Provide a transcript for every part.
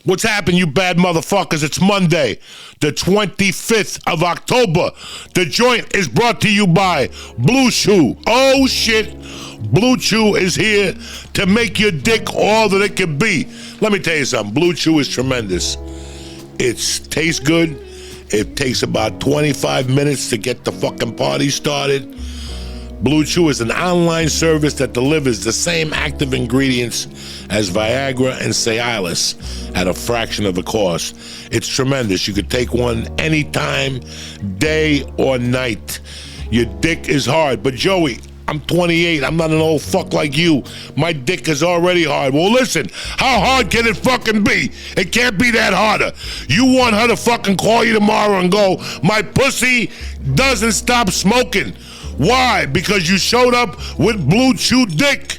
What's happened, you bad motherfuckers? It's Monday, the 25th of October. The joint is brought to you by Bluechew. Oh, shit. Bluechew is here to make your dick all that it can be. Let me tell you something. Bluechew is tremendous. It tastes good. It takes about 25 minutes to get the fucking party started. Bluechew is an online service that delivers the same active ingredients as Viagra and Cialis at a fraction of the cost. It's tremendous. You could take one anytime, day or night. Your dick is hard. But Joey, I'm 28. I'm not an old fuck like you. My dick is already hard. Well, listen, how hard can it fucking be? It can't be that harder. You want her to fucking call you tomorrow and go, my pussy doesn't stop smoking. Why? Because you showed up with Bluechew dick.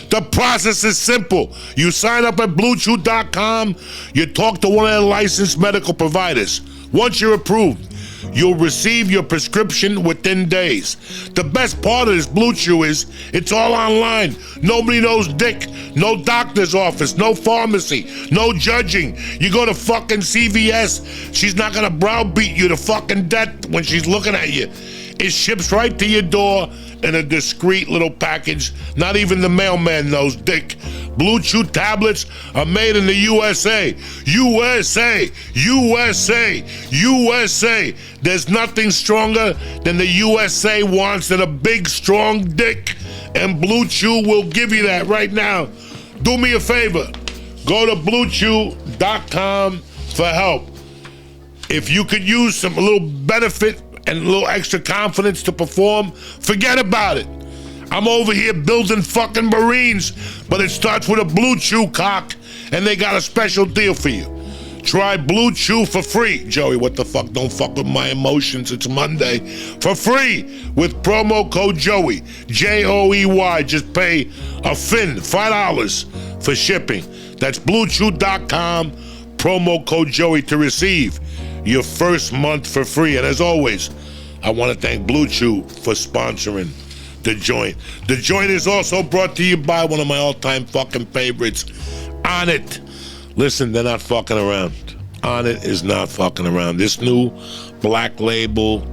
The process is simple. You sign up at BlueChew.com. You talk to one of their licensed medical providers. Once you're approved, you'll receive your prescription within days. The best part of this Bluechew is it's all online. Nobody knows dick. No doctor's office. No pharmacy. No judging. You go to fucking CVS. She's not going to browbeat you to fucking death when she's looking at you. It ships right to your door in a discreet little package. Not even the mailman knows dick. Bluechew tablets are made in the USA. USA, USA, USA. There's nothing stronger than the USA wants than a big, strong dick. And Bluechew will give you that right now. Do me a favor. Go to BlueChew.com for help. If you could use a little benefit and a little extra confidence to perform, forget about it. I'm over here building fucking Marines, but it starts with a Bluechew cock, and they got a special deal for you. Try Bluechew for free. Joey, what the fuck? Don't fuck with my emotions. It's Monday. For free with promo code Joey, Joey. Just pay a fin, $5 for shipping. That's BlueChew.com, promo code Joey to receive your first month for free. And as always, I want to thank Bluechew for sponsoring The Joint. The Joint is also brought to you by one of my all-time fucking favorites, Onnit. Listen, they're not fucking around. Onnit is not fucking around. This new black label,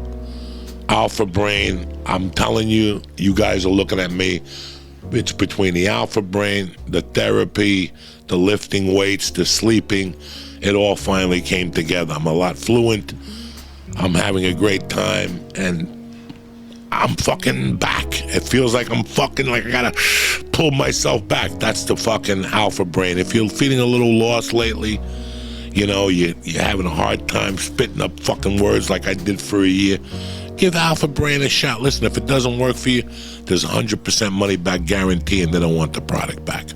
Alpha Brain, I'm telling you, you guys are looking at me. It's between the Alpha Brain, the therapy, the lifting weights, the sleeping. It all finally came together. I'm a lot fluent. I'm having a great time, and I'm fucking back. It feels like I'm fucking like I gotta pull myself back. That's the fucking Alpha Brain. If you're feeling a little lost lately, you know, you're having a hard time spitting up fucking words like I did for a year, give Alpha Brain a shot. Listen, if it doesn't work for you, there's 100% money back guarantee, and they don't want the product back.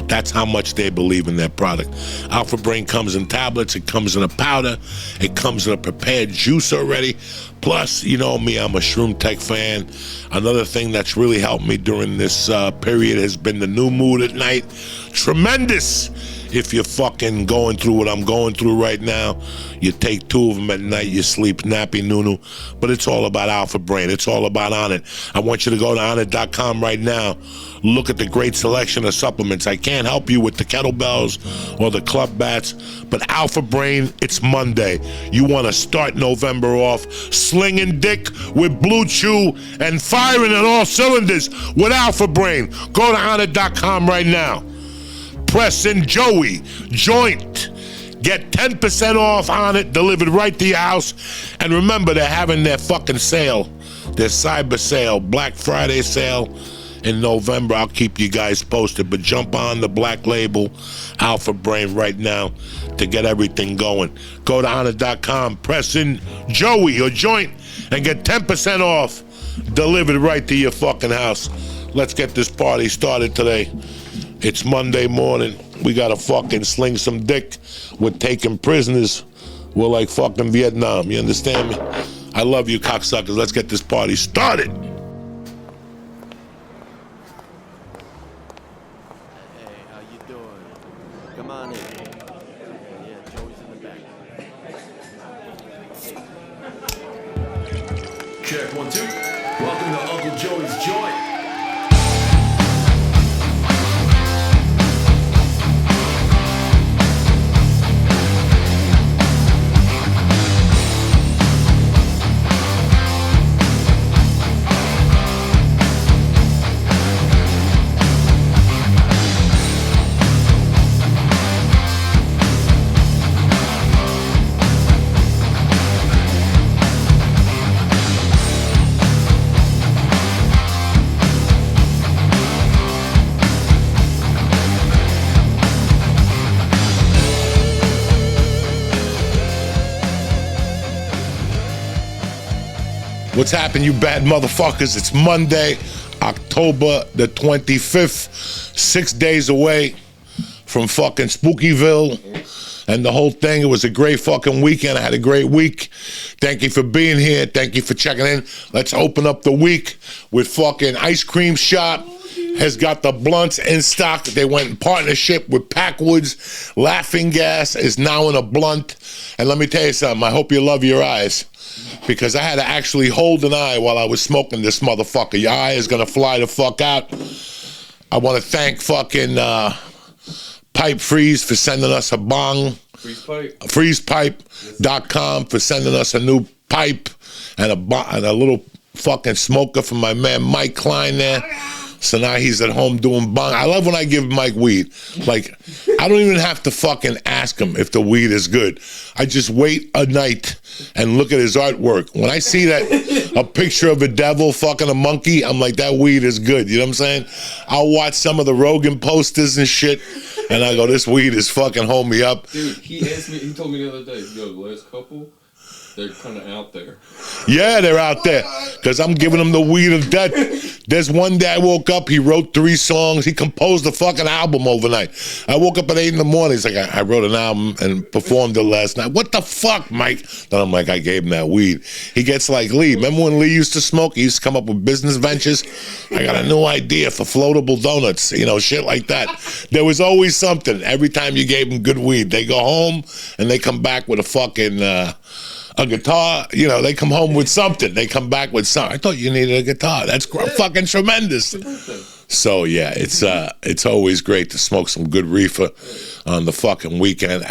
That's how much they believe in their product. Alpha Brain comes in tablets, it comes in a powder, it comes in a prepared juice already. Plus, you know me, I'm a Shroom Tech fan. Another thing that's really helped me during this period has been the new mood at night. Tremendous. If you're fucking going through what I'm going through right now, you take 2 of them at night, you sleep nappy nunu. But it's all about Alpha Brain. It's all about Onnit. I want you to go to Onnit.com right now. Look at the great selection of supplements. I can't help you with the kettlebells or the club bats, but Alpha Brain, it's Monday. You want to start November off slinging dick with Bluechew and firing on all cylinders with Alpha Brain. Go to Onnit.com right now. Press in Joey, Joint. Get 10% off on it, delivered right to your house. And remember, they're having their fucking sale, their cyber sale, Black Friday sale in November. I'll keep you guys posted, but jump on the black label Alpha Brain right now to get everything going. Go to Onnit.com, press in Joey or Joint, and get 10% off, delivered right to your fucking house. Let's get this party started today. It's Monday morning. We gotta fucking sling some dick. We're taking prisoners. We're like fucking Vietnam. You understand me? I love you, cocksuckers. Let's get this party started. Hey, how you doing? Come on in. Yeah, Joey's in the back. Check 1, 2. Welcome to Uncle Joey's Joint. What's happening, you bad motherfuckers? It's Monday, October the 25th, 6 days away from fucking Spookyville and the whole thing. It was a great fucking weekend. I had a great week. Thank you for being here. Thank you for checking in. Let's open up the week with fucking Ice Cream Shop. Has got the blunts in stock. They went in partnership with Packwoods. Laughing Gas is now in a blunt. And let me tell you something. I hope you love your eyes, because I had to actually hold an eye while I was smoking this motherfucker. Your eye is going to fly the fuck out. I want to thank fucking Pipe Freeze for sending us a bong. FreezePipe.com for sending us a new pipe and a little fucking smoker from my man Mike Klein there. So now he's at home doing bong. I love when I give Mike weed. Like, I don't even have to fucking ask him if the weed is good. I just wait a night and look at his artwork. When I see a picture of a devil fucking a monkey, I'm like, that weed is good. You know what I'm saying? I'll watch some of the Rogan posters and shit, and I go, this weed is fucking hold me up. Dude, he told me the other day, yo, the last couple, they're kind of out there. Yeah, they're out there, because I'm giving them the weed of death. There's one day I woke up, he wrote 3 songs. He composed a fucking album overnight. I woke up at 8 in the morning. He's like, I wrote an album and performed it last night. What the fuck, Mike? Then I'm like, I gave him that weed. He gets like Lee. Remember when Lee used to smoke? He used to come up with business ventures. I got a new idea for floatable donuts, shit like that. There was always something. Every time you gave him good weed, they go home and they come back with a fucking... a guitar, they come home with something. They come back with something. I thought you needed a guitar. That's fucking tremendous. So, yeah, it's always great to smoke some good reefer on the fucking weekend.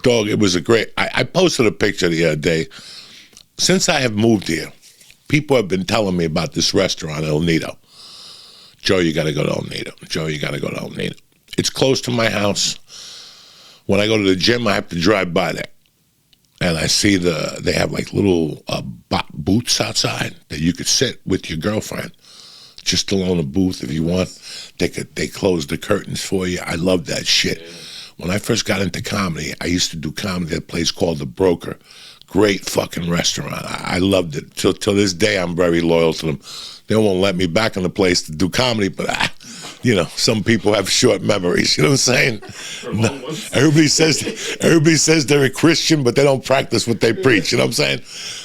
Dog, it was a great... I posted a picture the other day. Since I have moved here, people have been telling me about this restaurant, El Nido. Joe, you got to go to El Nido. Joe, you got to go to El Nido. It's close to my house. When I go to the gym, I have to drive by there. And I see they have like little booths outside that you could sit with your girlfriend, just alone a booth if you want. They close the curtains for you. I love that shit. When I first got into comedy, I used to do comedy at a place called The Broker. Great fucking restaurant. I loved it. Till this day, I'm very loyal to them. They won't let me back in the place to do comedy, but some people have short memories. You know what I'm saying? No, everybody says they're a Christian, but they don't practice what they preach. You know what I'm saying?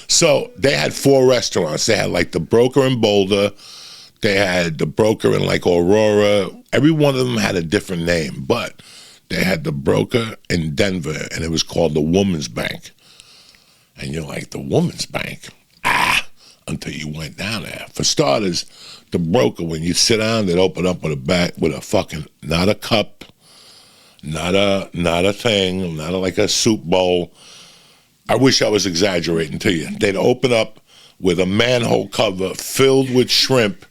So they had 4 restaurants. They had like The Broker in Boulder. They had The Broker in like Aurora. Every one of them had a different name, but they had The Broker in Denver, and it was called the Woman's Bank. And you're like, the Woman's Bank? Until you went down there. For starters, The Broker, when you sit down, they'd open up with a fucking, not a cup, not a thing, not like a soup bowl. I wish I was exaggerating to you. They'd open up with a manhole cover filled with shrimp,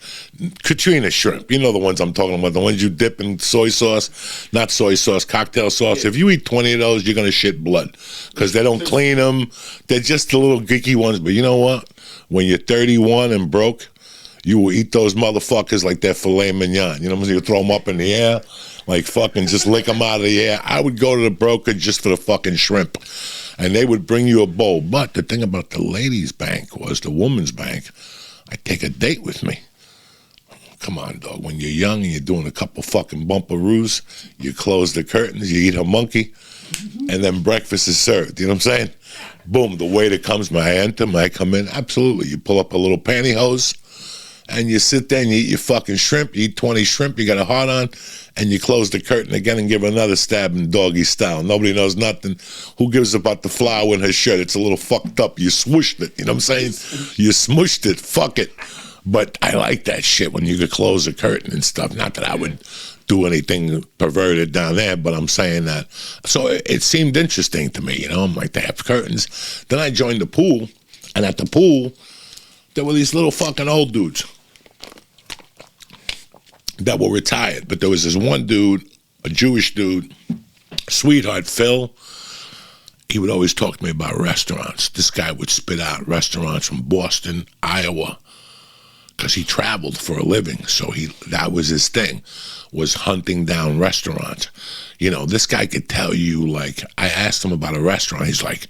Katrina shrimp. You know the ones I'm talking about, the ones you dip in soy sauce, not soy sauce, cocktail sauce. If you eat 20 of those, you're going to shit blood, because they don't clean them. They're just the little geeky ones. But you know what? When you're 31 and broke, you will eat those motherfuckers like they're filet mignon. You know what I'm saying? You throw them up in the air, like fucking just lick them out of the air. I would go to The Broker just for the fucking shrimp, and they would bring you a bowl. But the thing about the ladies' bank was the woman's bank. I'd take a date with me. Come on, dog. When you're young and you're doing a couple fucking bumperoos, you close the curtains, you eat a monkey, and then breakfast is served. You know what I'm saying? Boom, the waiter comes, may I enter, may I come in? Absolutely. You pull up a little pantyhose, and you sit there and you eat your fucking shrimp. You eat 20 shrimp, you got a heart on, and you close the curtain again and give another stab in doggy style. Nobody knows nothing. Who gives about the flower in her shirt? It's a little fucked up. You swooshed it. You know what I'm saying? You smooshed it. Fuck it. But I like that shit when you could close the curtain and stuff. Not that I would do anything perverted down there, but I'm saying that. So it seemed interesting to me, I'm like, they have curtains. Then I joined the pool, and at the pool, there were these little fucking old dudes that were retired. But there was this one dude, a Jewish dude, sweetheart, Phil. He would always talk to me about restaurants. This guy would spit out restaurants from Boston, Iowa, because he traveled for a living. So that was his thing, was hunting down restaurants. This guy could tell you, like, I asked him about a restaurant. He's like,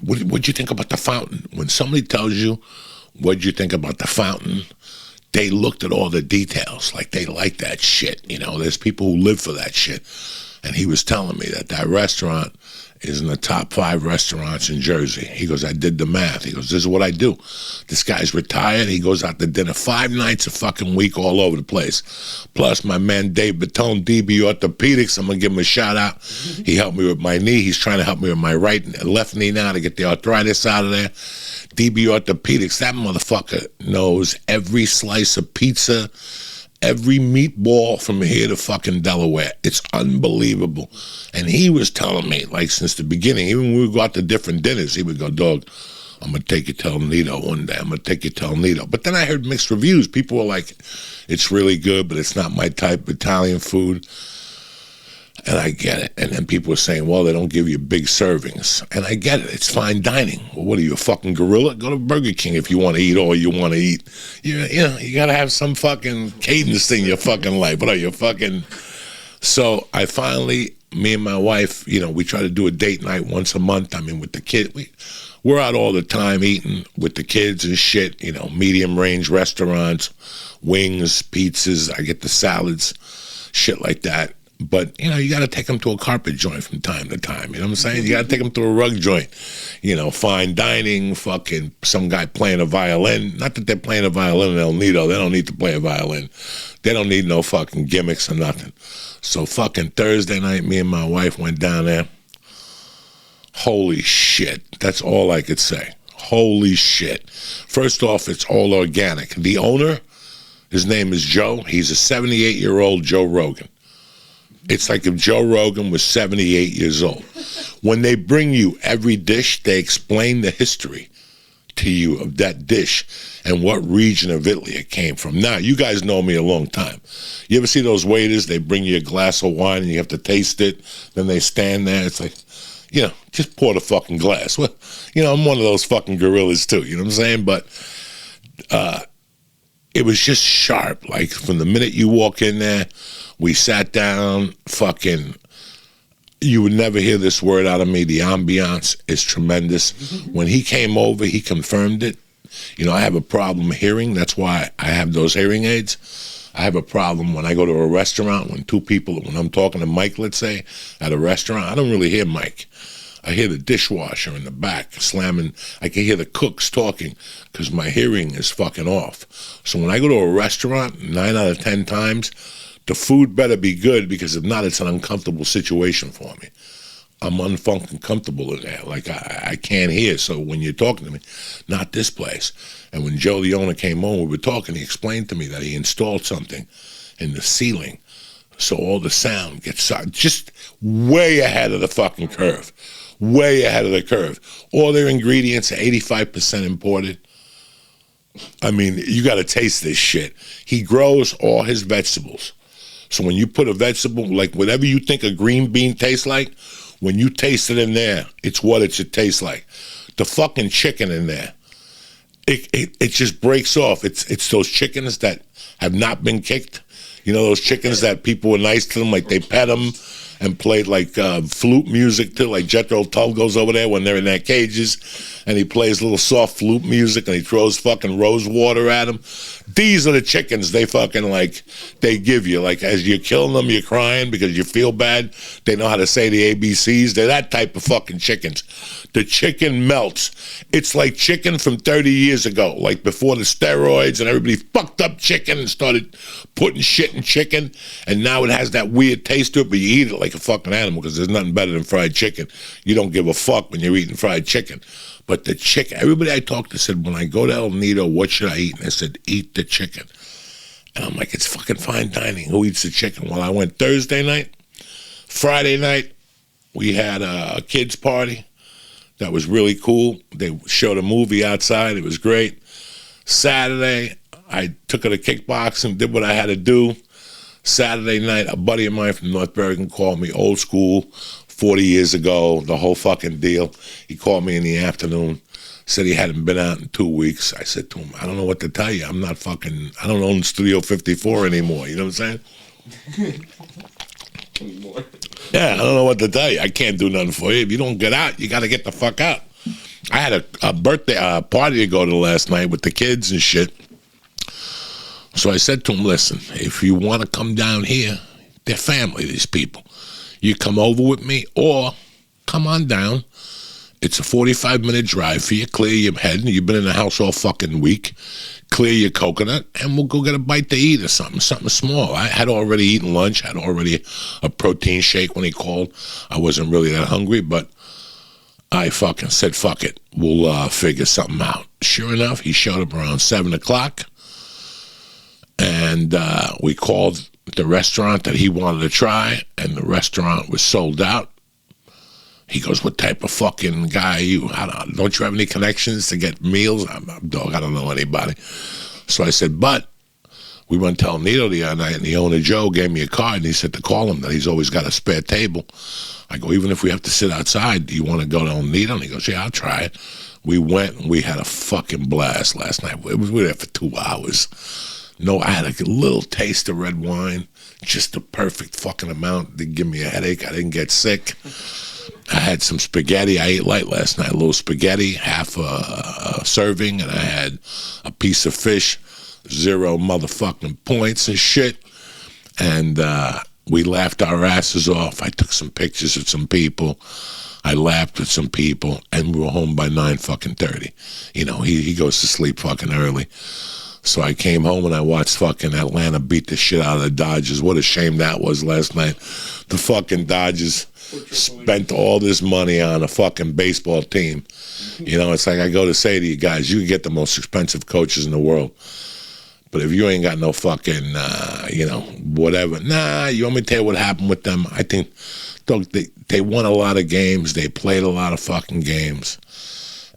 what'd you think about the fountain? When somebody tells you What'd you think about the fountain? They looked at all the details, like they like that shit. You know, there's people who live for that shit. And he was telling me that that restaurant is in the top 5 restaurants in Jersey. He goes, I did the math. He goes, this is what I do. This guy's retired. He goes out to dinner 5 nights a fucking week all over the place. Plus, my man Dave Batone, DB Orthopedics, I'm going to give him a shout out. He helped me with my knee. He's trying to help me with my right and left knee now to get the arthritis out of there. DB Orthopedics, that motherfucker knows every slice of pizza, every meatball from here to fucking Delaware. It's unbelievable. And he was telling me, like, since the beginning, even when we go out to different dinners, he would go, dog, I'm going to take you to El Nido one day. I'm going to take you to El Nido. But then I heard mixed reviews. People were like, it's really good, but it's not my type of Italian food. And I get it. And then people were saying, well, they don't give you big servings. And I get it. It's fine dining. Well, what are you, a fucking gorilla? Go to Burger King if you want to eat all you want to eat. You know, you got to have some fucking cadence in your fucking life. What are you, fucking... So I finally, me and my wife, you know, we try to do a date night once a month. I mean, with the kid, we're out all the time eating with the kids and shit, you know, medium range restaurants, wings, pizzas. I get the salads, shit like that. But, you know, you got to take them to a carpet joint from time to time. You know what I'm saying? You got to take them to a rug joint. You know, fine dining, fucking some guy playing a violin. Not that they're playing a violin in El Nido. They don't need to play a violin. They don't need no fucking gimmicks or nothing. So fucking Thursday night, me and my wife went down there. Holy shit. That's all I could say. Holy shit. First off, it's all organic. The owner, his name is Joe. He's a 78-year-old Joe Rogan. It's like if Joe Rogan was 78 years old. When they bring you every dish, they explain the history to you of that dish and what region of Italy it came from. Now, you guys know me a long time. You ever see those waiters? They bring you a glass of wine and you have to taste it. Then they stand there. It's like, you know, just pour the fucking glass. Well, you know, I'm one of those fucking gorillas too. You know what I'm saying? But it was just sharp. Like from the minute you walk in there, we sat down, fucking, you would never hear this word out of me. The ambiance is tremendous. When he came over, he confirmed it. You know, I have a problem hearing. That's why I have those hearing aids. I have a problem when I go to a restaurant, when I'm talking to Mike, let's say, at a restaurant, I don't really hear Mike. I hear the dishwasher in the back slamming. I can hear the cooks talking because my hearing is fucking off. So when I go to a restaurant, 9 out of 10 times, the food better be good because if not, it's an uncomfortable situation for me. I'm unfucking comfortable in there. Like, I can't hear. So when you're talking to me, not this place. And when Joe, the owner, came on, we were talking, he explained to me that he installed something in the ceiling so all the sound gets just way ahead of the fucking curve. Way ahead of the curve. All their ingredients are 85% imported. I mean, you got to taste this shit. He grows all his vegetables. So when you put a vegetable, like whatever you think a green bean tastes like, when you taste it in there, it's what it should taste like. The fucking chicken in there, it just breaks off. It's those chickens that have not been kicked. You know, those chickens that people were nice to them, like they pet them and played like flute music too, like Jethro Tull goes over there when they're in their cages and he plays little soft flute music and he throws fucking rose water at them. These are the chickens they fucking like, they give you. Like as you're killing them, you're crying because you feel bad. They know how to say the ABCs. They're that type of fucking chickens. The chicken melts. It's like chicken from 30 years ago, like before the steroids and everybody fucked up chicken and started putting shit in chicken, and now it has that weird taste to it, but you eat it like a fucking animal because there's nothing better than fried chicken. You don't give a fuck when you're eating fried chicken. But the chicken, everybody I talked to said, when I go to El Nido, what should I eat? And I said, eat the chicken. And I'm like, it's fucking fine dining. Who eats the chicken? Well, I went Thursday night. Friday night, we had a kids' party. That was really cool. They showed a movie outside. It was great. Saturday, I took her to kickboxing, did what I had to do. Saturday night, a buddy of mine from North Bergen called me, old school, 40 years ago, the whole fucking deal. He called me in the afternoon, said he hadn't been out in 2 weeks. I said to him, I don't know what to tell you. I don't own Studio 54 anymore. You know what I'm saying? Yeah, I don't know what to tell you. I can't do nothing for you. If you don't get out, you got to get the fuck out. I had a birthday party to go to last night with the kids and shit. So I said to him, listen, if you want to come down here, they're family, these people. You come over with me or come on down. It's a 45-minute drive for you. Clear your head. You've been in the house all fucking week. Clear your coconut, and we'll go get a bite to eat or something small. I had already eaten lunch. Had already a protein shake when he called. I wasn't really that hungry, but I fucking said, fuck it. We'll figure something out. Sure enough, he showed up around 7 o'clock, and we called the restaurant that he wanted to try, and the restaurant was sold out. He goes, what type of fucking guy are you? Don't you have any connections to get meals? I'm dog, I don't know anybody. So I said, but we went to Nido the other night, and the owner, Joe, gave me a card, and he said to call him that he's always got a spare table. I go, even if we have to sit outside, do you want to go to Nido? And he goes, yeah, I'll try it. We went, and we had a fucking blast last night. We were there for 2 hours. No, I had a little taste of red wine, just the perfect fucking amount. Didn't give me a headache. I didn't get sick. I had some spaghetti. I ate light last night. A little spaghetti, half a serving, and I had a piece of fish, 0 motherfucking points and shit. And we laughed our asses off. I took some pictures of some people. I laughed with some people, and we were home by 9:30. You know, he goes to sleep fucking early. So I came home and I watched fucking Atlanta beat the shit out of the Dodgers. What a shame that was last night. The fucking Dodgers spent all this money on a fucking baseball team. You know, it's like I go to say to you guys, you can get the most expensive coaches in the world. But if you ain't got no fucking, whatever. Nah, you want me to tell you what happened with them? I think, look, they won a lot of games. They played a lot of fucking games.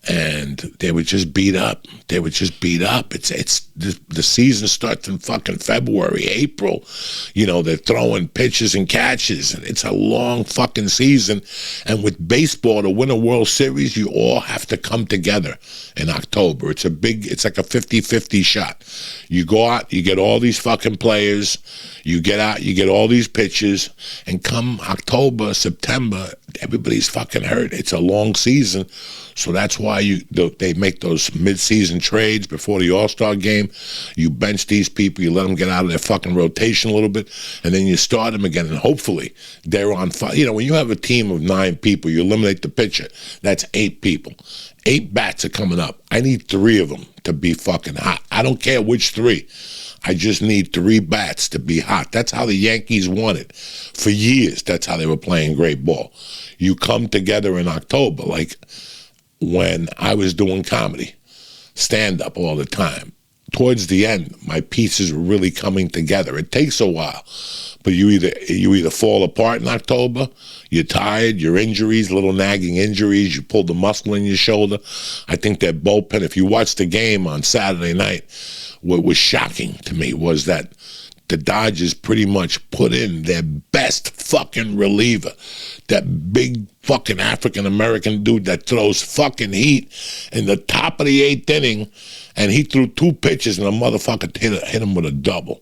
And they were just beat up. It's the season starts in fucking February, April. You know, they're throwing pitches and catches, and it's a long fucking season. And with baseball, to win a World Series, you all have to come together in October. It's like a 50-50 shot. You go out, you get all these fucking players, you get out, you get all these pitches, and come October, September, everybody's fucking hurt. It's a long season. So that's why they make those mid-season trades before the All-Star game. You bench these people, you let them get out of their fucking rotation a little bit, and then you start them again, and hopefully they're on fire. You know, when you have a team of 9 people, you eliminate the pitcher. That's 8 people. 8 bats are coming up. I need 3 of them to be fucking hot. I don't care which 3. I just need 3 bats to be hot. That's how the Yankees won it. For years, that's how they were playing great ball. You come together in October, like when I was doing comedy, stand-up all the time. Towards the end, my pieces were really coming together. It takes a while, but you either fall apart in October, you're tired, your injuries, little nagging injuries, you pulled the muscle in your shoulder. I think that bullpen, if you watched the game on Saturday night, what was shocking to me was that the Dodgers pretty much put in their best fucking reliever, that big fucking African-American dude that throws fucking heat in the top of the 8th inning, and he threw 2 pitches and the motherfucker hit him with a double.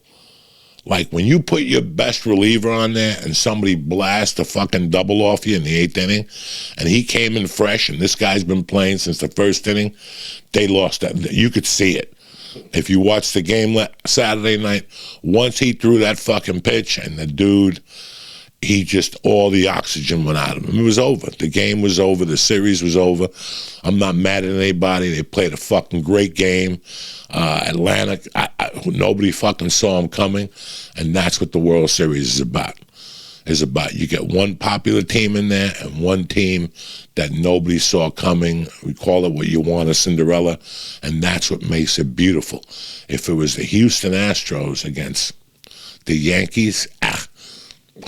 Like, when you put your best reliever on there and somebody blasts a fucking double off you in the 8th inning, and he came in fresh, and this guy's been playing since the 1st inning, they lost that. You could see it. If you watch the game Saturday night, once he threw that fucking pitch and the dude, all the oxygen went out of him. It was over. The game was over. The series was over. I'm not mad at anybody. They played a fucking great game. Atlanta, nobody fucking saw him coming, and that's what the World Series is about. You get one popular team in there and one team that nobody saw coming. We call it what you want, a Cinderella, and that's what makes it beautiful. If it was the Houston Astros against the Yankees,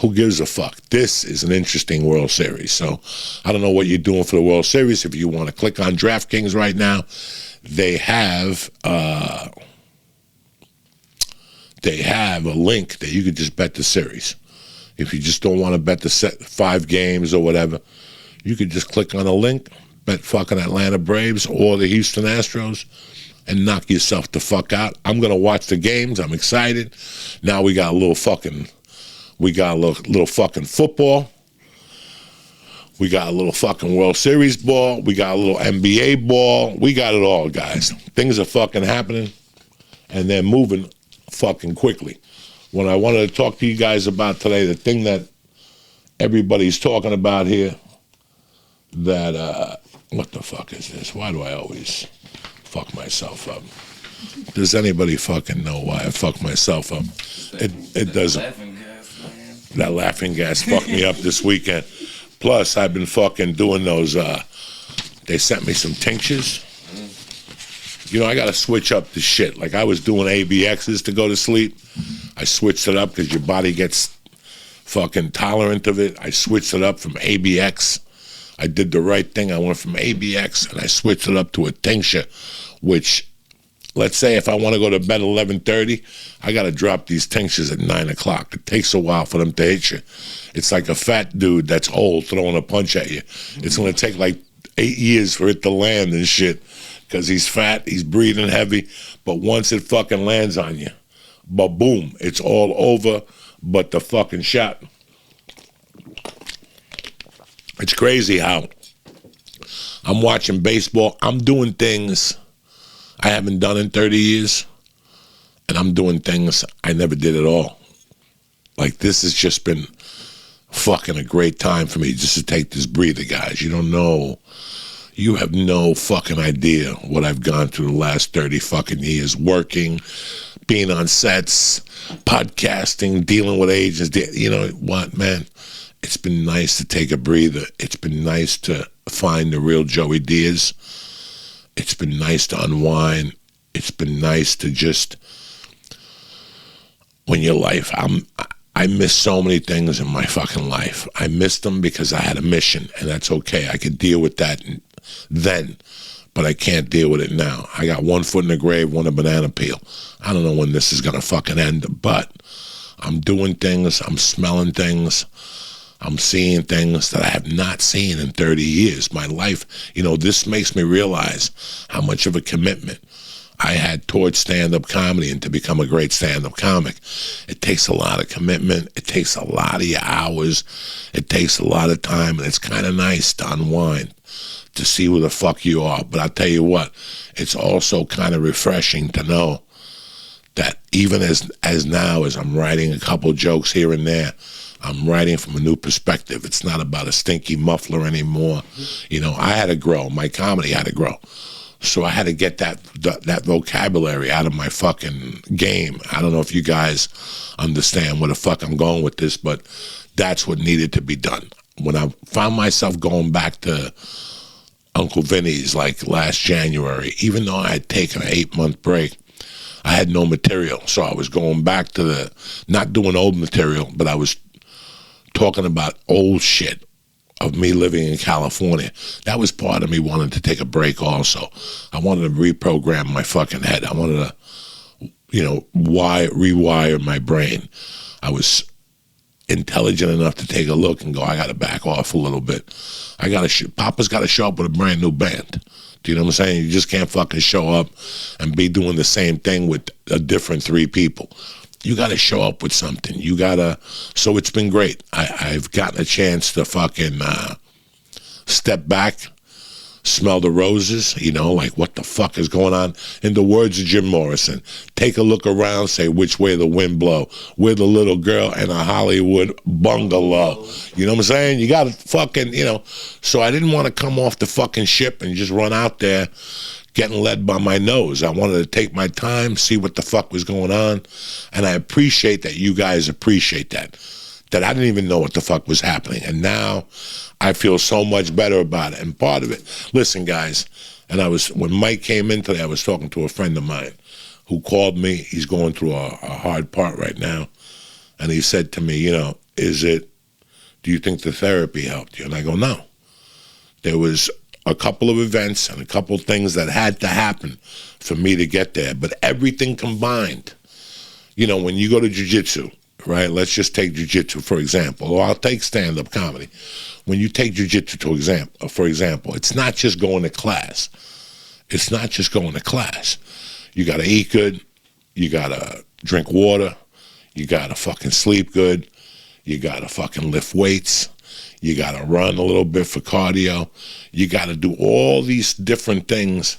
who gives a fuck? This is an interesting World Series. So I don't know what you're doing for the World Series. If you want to click on DraftKings right now, they have a link that you could just bet the series. If you just don't want to bet the 5 games or whatever, you could just click on a link, bet fucking Atlanta Braves or the Houston Astros, and knock yourself the fuck out. I'm going to watch the games. I'm excited. Now we got a little fucking football. We got a little fucking World Series ball. We got a little NBA ball. We got it all, guys. Things are fucking happening, and they're moving fucking quickly. What I wanted to talk to you guys about today, the thing that everybody's talking about here, that, what the fuck is this? Why do I always fuck myself up? Does anybody fucking know why I fuck myself up? It doesn't. Laughing gas, man. That laughing gas fucked me up this weekend. Plus, I've been fucking doing those, they sent me some tinctures. You know, I gotta switch up the shit. Like, I was doing ABXs to go to sleep. I switched it up because your body gets fucking tolerant of it. I switched it up from ABX. I did the right thing. I went from ABX and I switched it up to a tincture, which, let's say if I want to go to bed 11:30, I got to drop these tinctures at 9 o'clock. It takes a while for them to hit you. It's like a fat dude that's old throwing a punch at you. It's going to take like 8 years for it to land and shit because he's fat, he's breathing heavy. But once it fucking lands on you, ba-boom, it's all over but the fucking shot. It's crazy how I'm watching baseball. I'm doing things I haven't done in 30 years, and I'm doing things I never did at all. Like, this has just been fucking a great time for me just to take this breather, guys. You don't know. You have no fucking idea what I've gone through the last 30 fucking years, working, being on sets, podcasting, dealing with agents. You know what, man? It's been nice to take a breather. It's been nice to find the real Joey Diaz. It's been nice to unwind. It's been nice to just, when your life, I miss so many things in my fucking life. I missed them because I had a mission, and that's okay. I could deal with that then, but I can't deal with it now. I got one foot in the grave, one a banana peel. I don't know when this is going to fucking end, but I'm doing things, I'm smelling things, I'm seeing things that I have not seen in 30 years. My life, you know, this makes me realize how much of a commitment I had towards stand-up comedy and to become a great stand-up comic. It takes a lot of commitment. It takes a lot of your hours. It takes a lot of time, and it's kind of nice to unwind, to see who the fuck you are. But I'll tell you what, it's also kind of refreshing to know that even as now, as I'm writing a couple jokes here and there, I'm writing from a new perspective. It's not about a stinky muffler anymore. You know, I had to grow. My comedy had to grow. So I had to get that vocabulary out of my fucking game. I don't know if you guys understand where the fuck I'm going with this, but that's what needed to be done. When I found myself going back to Uncle Vinny's like last January, even though I had taken an 8-month break, I had no material. So I was going back to not doing old material, but I was talking about old shit of me living in California. That was part of me wanting to take a break also. I wanted to reprogram my fucking head. I wanted to, you know, rewire my brain. I was intelligent enough to take a look and go, I got to back off a little bit. Papa's got to show up with a brand new band. Do you know what I'm saying? You just can't fucking show up and be doing the same thing with a different 3 people. You got to show up with something. You got to, so it's been great. I've gotten a chance to fucking step back, smell the roses, you know, like what the fuck is going on? In the words of Jim Morrison, take a look around, say which way the wind blow. We're the little girl in a Hollywood bungalow. You know what I'm saying? You got to fucking, you know. So I didn't want to come off the fucking ship and just run out there getting led by my nose. I wanted to take my time, see what the fuck was going on, and I appreciate that you guys appreciate that I didn't even know what the fuck was happening, and now I feel so much better about it. And part of it, listen guys, and when Mike came in today, I was talking to a friend of mine who called me. He's going through a hard part right now, and he said to me, you know, do you think the therapy helped you? And I go, no. There was a couple of events and a couple of things that had to happen for me to get there. But everything combined, you know, when you go to jiu-jitsu, right? Let's just take jiu-jitsu, for example, or I'll take stand-up comedy. When you take jiu-jitsu, for example, it's not just going to class. It's not just going to class. You got to eat good. You got to drink water. You got to fucking sleep good. You got to fucking lift weights. You got to run a little bit for cardio. You got to do all these different things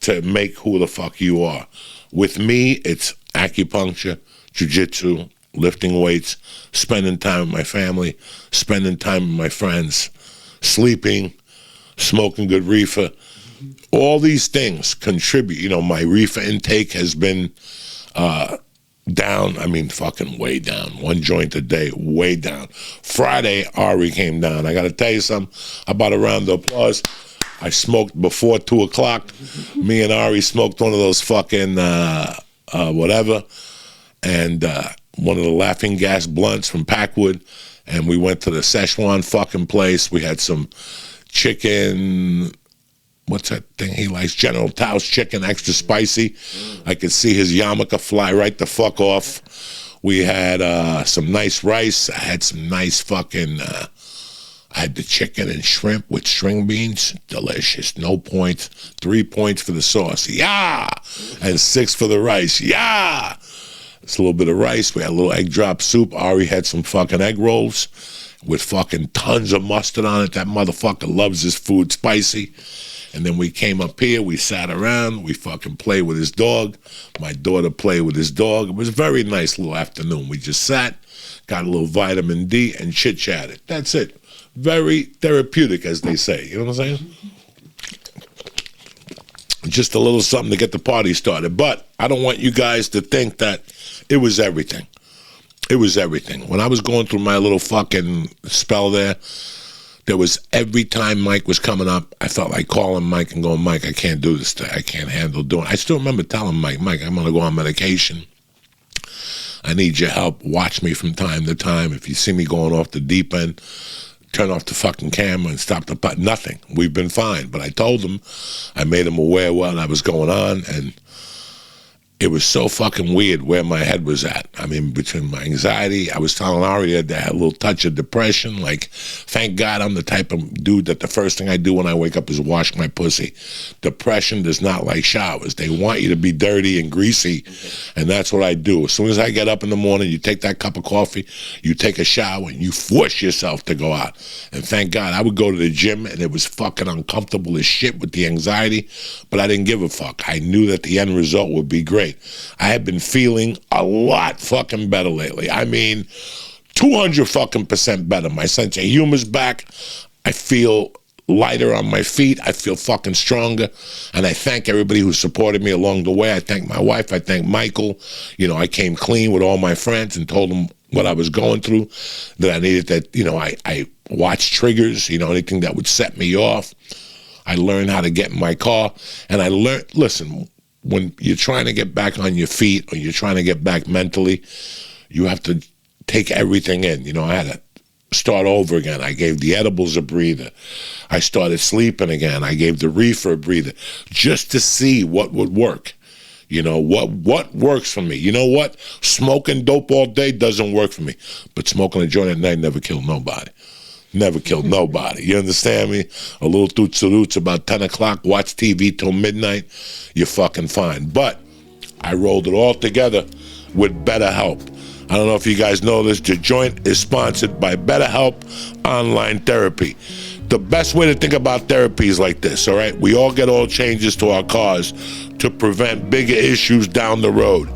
to make who the fuck you are. With me, it's acupuncture, jiu-jitsu, lifting weights, spending time with my family, spending time with my friends, sleeping, smoking good reefer. All these things contribute. You know, my reefer intake has been down. I mean, fucking way down. One joint a day, way down. Friday, Ari came down. I got to tell you something about a round of applause. I smoked before 2 o'clock. Me and Ari smoked one of those fucking whatever, and one of the laughing gas blunts from Packwood, and we went to the Szechuan fucking place. We had some chicken. What's that thing he likes? General Tao's chicken, extra spicy. I could see his yarmulke fly right the fuck off. We had some nice rice. I had some nice fucking, I had the chicken and shrimp with string beans. Delicious. No points. 3 points for the sauce. Yeah! And 6 for the rice. Yeah! It's a little bit of rice. We had a little egg drop soup. Ari had some fucking egg rolls with fucking tons of mustard on it. That motherfucker loves his food spicy. And then we came up here, we sat around, we fucking played with his dog. My daughter played with his dog. It was a very nice little afternoon. We just sat, got a little vitamin D, and chit-chatted. That's it. Very therapeutic, as they say. You know what I'm saying? Just a little something to get the party started. But I don't want you guys to think that it was everything. It was everything. When I was going through my little fucking spell there was every time Mike was coming up, I felt like calling Mike and going, Mike, I can't do this today. I can't handle doing it. I still remember telling Mike, I'm going to go on medication. I need your help. Watch me from time to time. If you see me going off the deep end, turn off the fucking camera and stop the button. Nothing. We've been fine. But I told him, I made him aware what I was going on, and it was so fucking weird where my head was at. I mean, between my anxiety, I was telling Ari that I had a little touch of depression. Like, thank God I'm the type of dude that the first thing I do when I wake up is wash my pussy. Depression does not like showers. They want you to be dirty and greasy, and that's what I do. As soon as I get up in the morning, you take that cup of coffee, you take a shower, and you force yourself to go out. And thank God, I would go to the gym, and it was fucking uncomfortable as shit with the anxiety, but I didn't give a fuck. I knew that the end result would be great. I have been feeling a lot fucking better lately. I mean, 200 fucking % better. My sense of humor's back. I feel lighter on my feet. I feel fucking stronger. And I thank everybody who supported me along the way. I thank my wife. I thank Michael. You know, I came clean with all my friends and told them what I was going through, that I needed that, you know, I watched triggers, you know, anything that would set me off. I learned how to get in my car. And I learned, listen, when you're trying to get back on your feet or you're trying to get back mentally, you have to take everything in. You know, I had to start over again. I gave the edibles a breather. I started sleeping again. I gave the reefer a breather just to see what would work. You know, what works for me. You know what? Smoking dope all day doesn't work for me. But smoking a joint at night never killed nobody. Never killed nobody. You understand me? A little toots about 10 o'clock, watch TV till midnight, you're fucking fine. But I rolled it all together with BetterHelp. I don't know if you guys know this, the joint is sponsored by BetterHelp Online Therapy. The best way to think about therapy is like this, all right? We all get oil changes to our cars to prevent bigger issues down the road.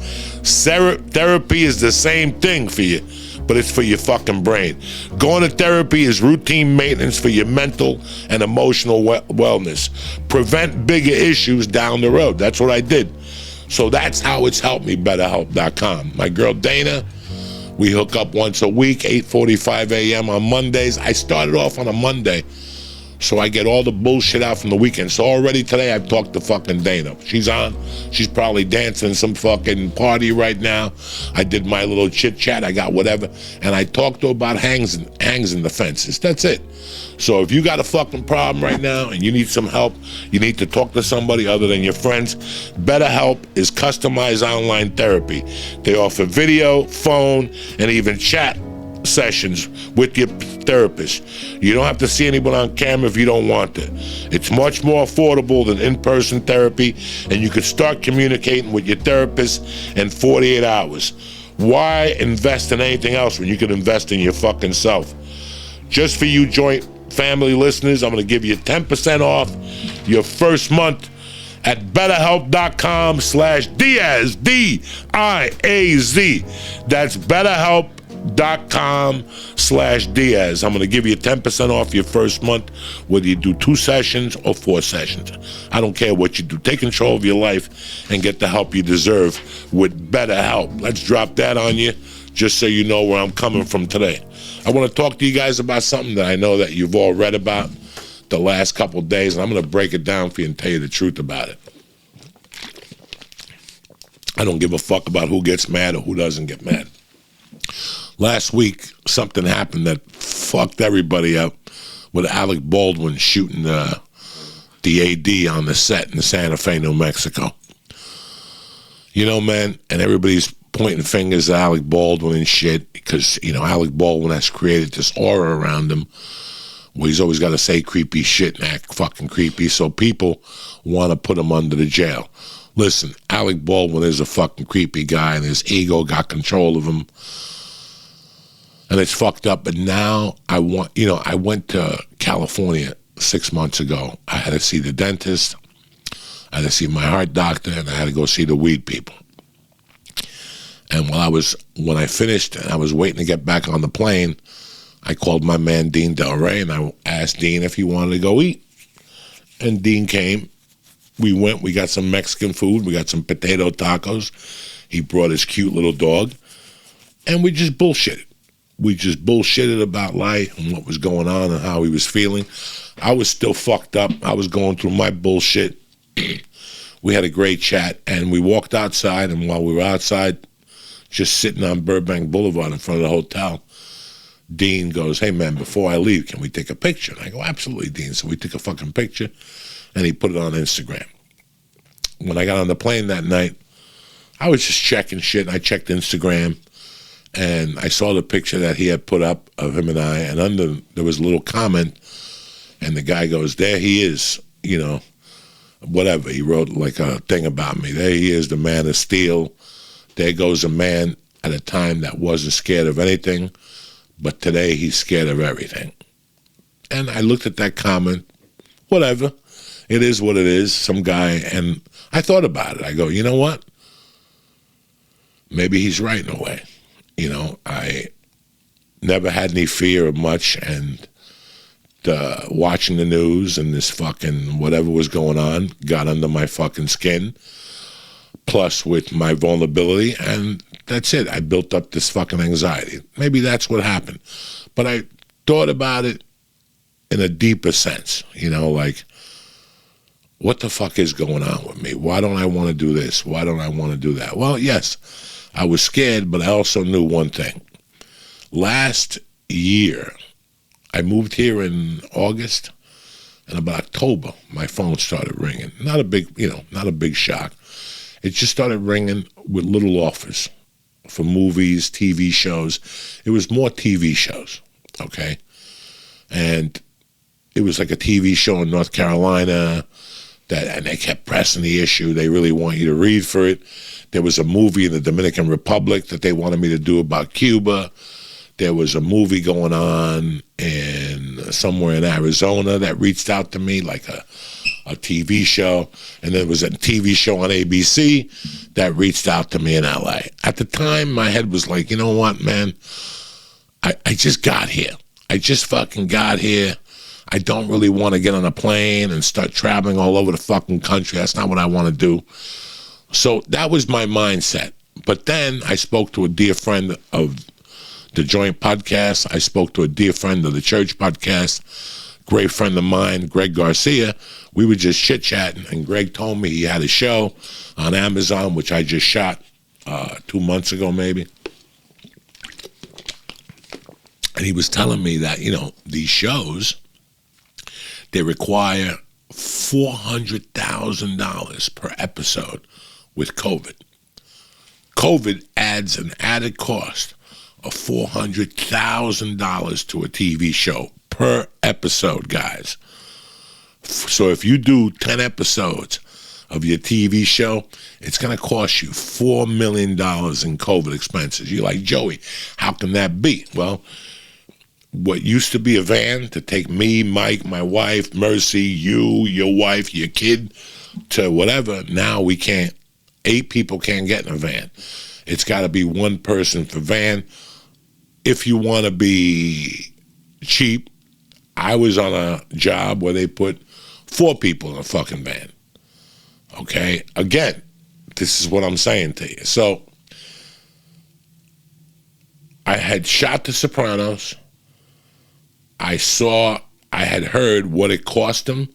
Therapy is the same thing for you, but it's for your fucking brain. Going to therapy is routine maintenance for your mental and emotional wellness. Prevent bigger issues down the road. That's what I did. So that's how it's helped me, BetterHelp.com. My girl Dana, we hook up once a week, 8:45 a.m. on Mondays. I started off on a Monday, so I get all the bullshit out from the weekend. So already today I've talked to fucking Dana. She's on. She's probably dancing some fucking party right now. I did my little chit chat. I got whatever. And I talked to her about hangs in the fences. That's it. So if you got a fucking problem right now and you need some help, you need to talk to somebody other than your friends, BetterHelp is customized online therapy. They offer video, phone, and even chat sessions with your therapist. You don't have to see anyone on camera if you don't want to. It's much more affordable than in-person therapy, and you can start communicating with your therapist in 48 hours. Why invest in anything else when you can invest in your fucking self? just for you joint family listeners, I'm going to give you 10% off your first month at BetterHelp.com/Diaz, D-I-A-Z. That's BetterHelp.com/Diaz. I'm going to give you 10% off your first month, whether you do 2 sessions or 4 sessions. I don't care what you do. Take control of your life and get the help you deserve with BetterHelp. Let's drop that on you, just so you know where I'm coming from today. I want to talk to you guys about something that I know that you've all read about the last couple of days, and I'm going to break it down for you and tell you the truth about it. I don't give a fuck about who gets mad or who doesn't get mad. Last week, something happened that fucked everybody up with Alec Baldwin shooting the AD on the set in Santa Fe, New Mexico. You know, man, and everybody's pointing fingers at Alec Baldwin and shit because, you know, Alec Baldwin has created this aura around him where he's always got to say creepy shit and act fucking creepy, so people want to put him under the jail. Listen, Alec Baldwin is a fucking creepy guy, and his ego got control of him, and it's fucked up. But now I went to California 6 months ago. I had to see the dentist, I had to see my heart doctor, and I had to go see the weed people. And when I finished and I was waiting to get back on the plane, I called my man Dean Del Rey, and I asked Dean if he wanted to go eat. And Dean came. We went, we got some Mexican food, we got some potato tacos. He brought his cute little dog, and we just bullshitted. We just bullshitted about life and what was going on and how he was feeling. I was still fucked up. I was going through my bullshit. We had a great chat, and we walked outside, and while we were outside, just sitting on Burbank Boulevard in front of the hotel, Dean goes, "Hey, man, before I leave, can we take a picture?" And I go, "Absolutely, Dean." So we took a fucking picture, and he put it on Instagram. When I got on the plane that night, I was just checking shit, and I checked Instagram, and I saw the picture that he had put up of him and I, and under there was a little comment, and the guy goes, "There he is," you know, whatever. He wrote like a thing about me. "There he is, the man of steel. There goes a man at a time that wasn't scared of anything, but today he's scared of everything." And I looked at that comment, whatever. It is what it is, some guy, and I thought about it. I go, you know what? Maybe he's right in a way. You know, I never had any fear of much, and watching the news and this fucking whatever was going on got under my fucking skin. Plus with my vulnerability, and that's it. I built up this fucking anxiety. Maybe that's what happened. But I thought about it in a deeper sense, you know, like, what the fuck is going on with me? Why don't I want to do this? Why don't I want to do that? Well, yes, I was scared, but I also knew one thing. Last year, I moved here in August, and about October, my phone started ringing. Not a big shock. It just started ringing with little offers for movies, TV shows. It was more TV shows, okay? And it was like a TV show in North Carolina, and they kept pressing the issue. They really want you to read for it. There was a movie in the Dominican Republic that they wanted me to do about Cuba. There was a movie going on somewhere in Arizona that reached out to me, like a TV show. And there was a TV show on ABC that reached out to me in LA. At the time, my head was like, you know what, man? I just got here. I just fucking got here. I don't really want to get on a plane and start traveling all over the fucking country. That's not what I want to do. So that was my mindset. But then I spoke to a dear friend of the Joint podcast. I spoke to a dear friend of the Church podcast, great friend of mine, Greg Garcia. We were just chit-chatting, and Greg told me he had a show on Amazon, which I just shot 2 months ago maybe. And he was telling me that, you know, these shows, they require $400,000 per episode with COVID. COVID adds an added cost of $400,000 to a TV show per episode, guys. So if you do 10 episodes of your TV show, it's going to cost you $4 million in COVID expenses. You're like, Joey, how can that be? Well, what used to be a van to take me, Mike, my wife, Mercy, you, your wife, your kid, to whatever, now we can't. 8 people can't get in a van. It's got to be one person for van. If you want to be cheap, I was on a job where they put 4 people in a fucking van. Okay? Again, this is what I'm saying to you. So, I had shot The Sopranos. I had heard what it cost them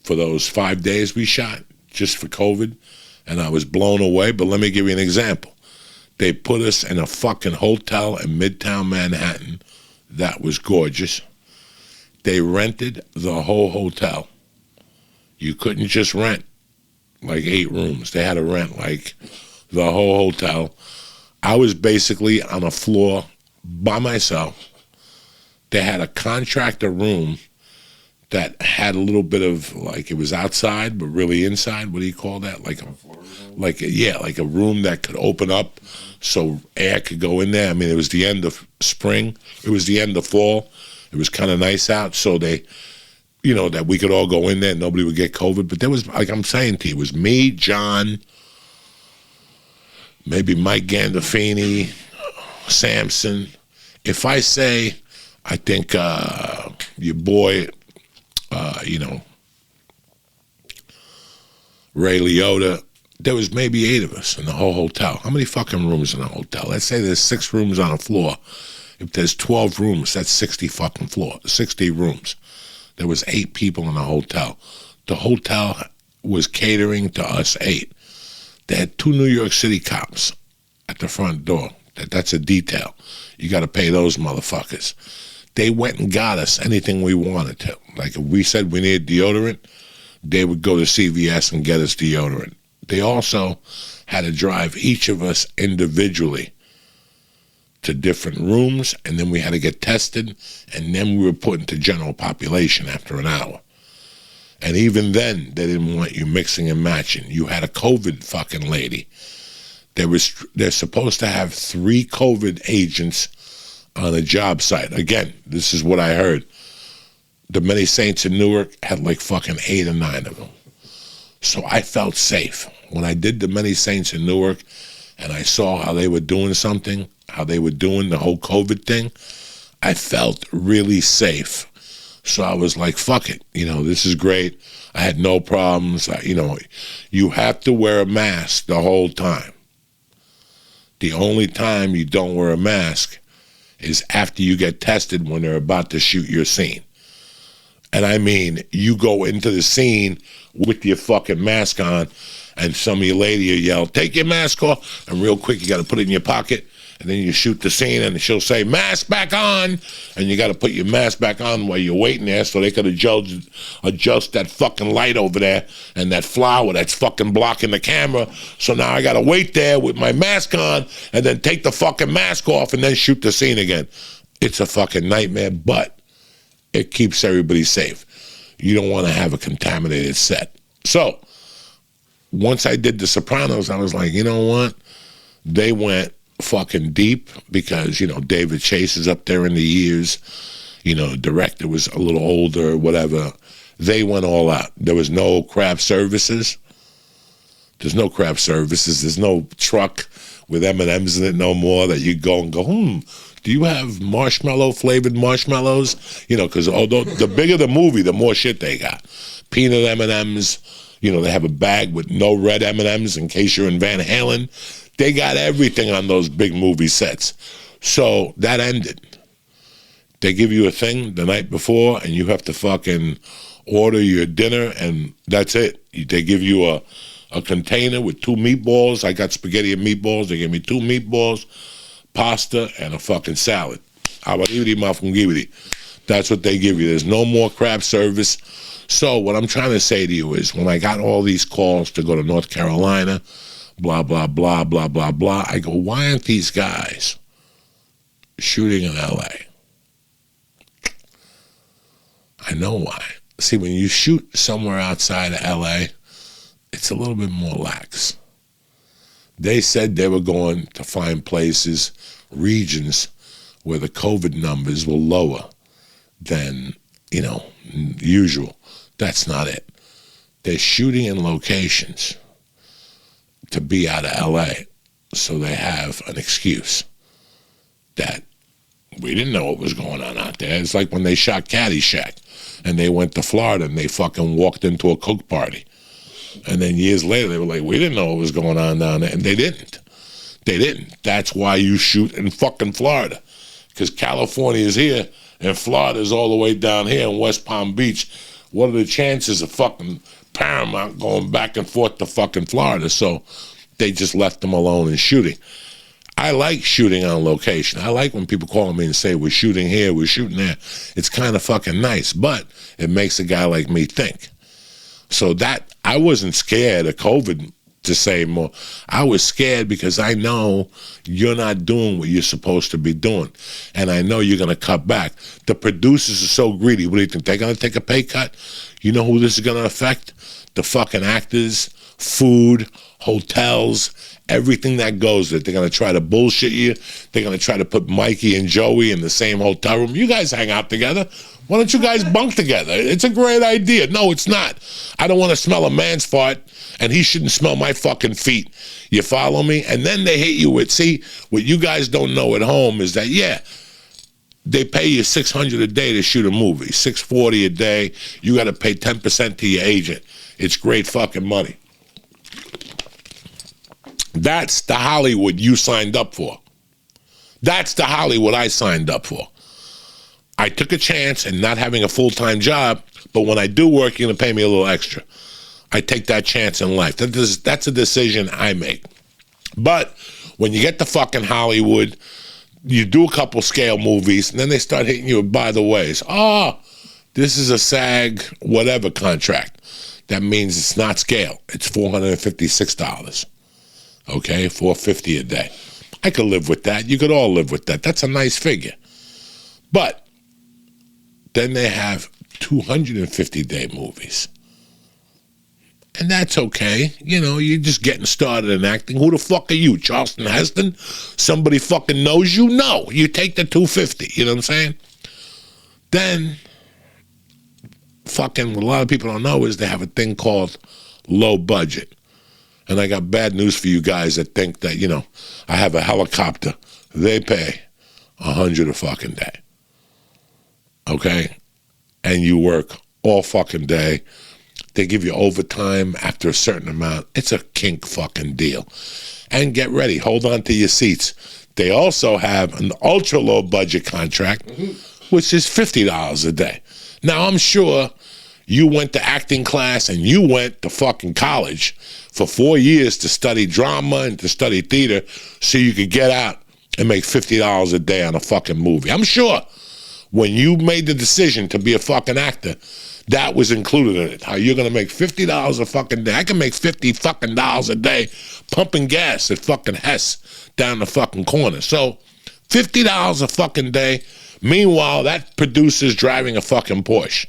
for those 5 days we shot, just for COVID, and I was blown away. But let me give you an example. They put us in a fucking hotel in Midtown Manhattan that was gorgeous. They rented the whole hotel. You couldn't just rent like 8 rooms. They had to rent like the whole hotel. I was basically on a floor by myself. They had a contractor room that had a little bit of, like, it was outside, but really inside. What do you call that? Like a room that could open up so air could go in there. I mean, it was the end of spring. It was the end of fall. It was kind of nice out, so they, that we could all go in there and nobody would get COVID. But there was, like I'm saying to you, it was me, John, maybe Mike Gandolfini, Samson. If I say, I think your boy, Ray Liotta, there was maybe 8 of us in the whole hotel. How many fucking rooms in a hotel? Let's say there's 6 rooms on a floor. If there's 12 rooms, that's 60 rooms. There was 8 people in the hotel. The hotel was catering to us 8. They had 2 New York City cops at the front door. That's a detail. You got to pay those motherfuckers. They went and got us anything we wanted to. Like if we said we needed deodorant, they would go to CVS and get us deodorant. They also had to drive each of us individually to different rooms, and then we had to get tested, and then we were put into general population after an hour. And even then, they didn't want you mixing and matching. You had a COVID fucking lady. They're supposed to have 3 COVID agents on a job site. Again, this is what I heard. The Many Saints in Newark had like fucking 8 or 9 of them. So I felt safe. When I did the Many Saints in Newark and I saw how they were doing something, how they were doing the whole COVID thing, I felt really safe. So I was like, fuck it. This is great. I had no problems. You have to wear a mask the whole time. The only time you don't wear a mask is after you get tested when they're about to shoot your scene. And I mean, you go into the scene with your fucking mask on, and some of your lady will yell, take your mask off, and real quick you got to put it in your pocket, and then you shoot the scene, and she'll say, mask back on, and you got to put your mask back on while you're waiting there so they could adjust that fucking light over there and that flower that's fucking blocking the camera. So now I got to wait there with my mask on and then take the fucking mask off and then shoot the scene again. It's a fucking nightmare, but it keeps everybody safe. You don't want to have a contaminated set. So once I did The Sopranos, I was like, you know what? They went fucking deep because, David Chase is up there in the years. The director was a little older, whatever. They went all out. There was no craft services. There's no craft services. There's no truck with M&Ms in it no more that you go and go, do you have marshmallow-flavored marshmallows? Because although the bigger the movie, the more shit they got. Peanut M&Ms. They have a bag with no red M&Ms in case you're in Van Halen. They got everything on those big movie sets. So that ended. They give you a thing the night before, and you have to fucking order your dinner, and that's it. They give you a container with 2 meatballs. I got spaghetti and meatballs. They gave me 2 meatballs, pasta, and a fucking salad. That's what they give you. There's no more craft service. So what I'm trying to say to you is when I got all these calls to go to North Carolina, blah, blah, blah, blah, blah, blah, I go, why aren't these guys shooting in L.A.? I know why. See, when you shoot somewhere outside of L.A., it's a little bit more lax. They said they were going to find places, regions, where the COVID numbers were lower than, usual. That's not it. They're shooting in locations to be out of LA, so they have an excuse that we didn't know what was going on out there. It's like when they shot Caddyshack and they went to Florida and they fucking walked into a coke party. And then years later, they were like, we didn't know what was going on down there. And they didn't. They didn't. That's why you shoot in fucking Florida. Because California is here and Florida is all the way down here in West Palm Beach. What are the chances of fucking Paramount going back and forth to fucking Florida? So they just left them alone and shooting. I like shooting on location. I like when people call me and say, we're shooting here, we're shooting there. It's kind of fucking nice, but it makes a guy like me think. So that, I wasn't scared of COVID, to say more. I was scared because I know you're not doing what you're supposed to be doing. And I know you're going to cut back. The producers are so greedy. What do you think? They're going to take a pay cut? You know who this is going to affect? The fucking actors, food, hotels, everything that goes with it. They're going to try to bullshit you. They're going to try to put Mikey and Joey in the same hotel room. You guys hang out together. Why don't you guys bunk together? It's a great idea. No, it's not. I don't want to smell a man's fart, and he shouldn't smell my fucking feet. You follow me? And then they hit you with, see, what you guys don't know at home is that, yeah, they pay you $600 a day to shoot a movie, $640 a day. You got to pay 10% to your agent. It's great fucking money. That's the Hollywood you signed up for. That's the Hollywood I signed up for. I took a chance in not having a full-time job, but when I do work, you're going to pay me a little extra. I take that chance in life. That's a decision I make. But when you get to fucking Hollywood, you do a couple scale movies, and then they start hitting you with by the ways. Oh, this is a SAG whatever contract. That means it's not scale. It's $456. Okay, $450 a day. I could live with that. You could all live with that. That's a nice figure. But then they have 250-day movies. And that's okay. You know, you're just getting started in acting. Who the fuck are you, Charleston Heston? Somebody fucking knows you? No. You take the 250. You know what I'm saying? Then, fucking what a lot of people don't know is they have a thing called low budget. And I got bad news for you guys that think that, you know, I have a helicopter. They pay $100 a fucking day. Okay? And you work all fucking day. They give you overtime after a certain amount. It's a kink fucking deal. And get ready. Hold on to your seats. They also have an ultra low budget contract, which is $50 a day. Now, I'm sure you went to acting class and you went to fucking college for 4 years to study drama and to study theater so you could get out and make $50 a day on a fucking movie. I'm sure when you made the decision to be a fucking actor, that was included in it. How you're going to make $50 a fucking day. I can make $50 fucking dollars a day pumping gas at fucking Hess down the fucking corner. So $50 a fucking day. Meanwhile, that producer's driving a fucking Porsche.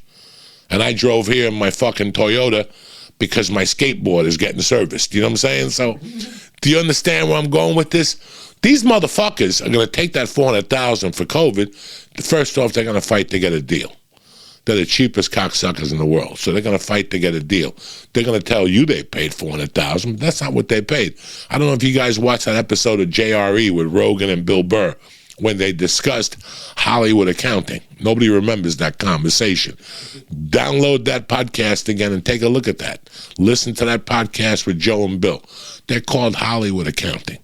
And I drove here in my fucking Toyota because my skateboard is getting serviced. You know what I'm saying? So do you understand where I'm going with this? These motherfuckers are going to take that $400,000 for COVID. First off, they're going to fight to get a deal. They're the cheapest cocksuckers in the world. So they're going to fight to get a deal. They're going to tell you they paid $400,000, but that's not what they paid. I don't know if you guys watched that episode of JRE with Rogan and Bill Burr when they discussed Hollywood accounting. Nobody remembers that conversation. Download that podcast again and take a look at that. Listen to that podcast with Joe and Bill. They're called Hollywood accounting.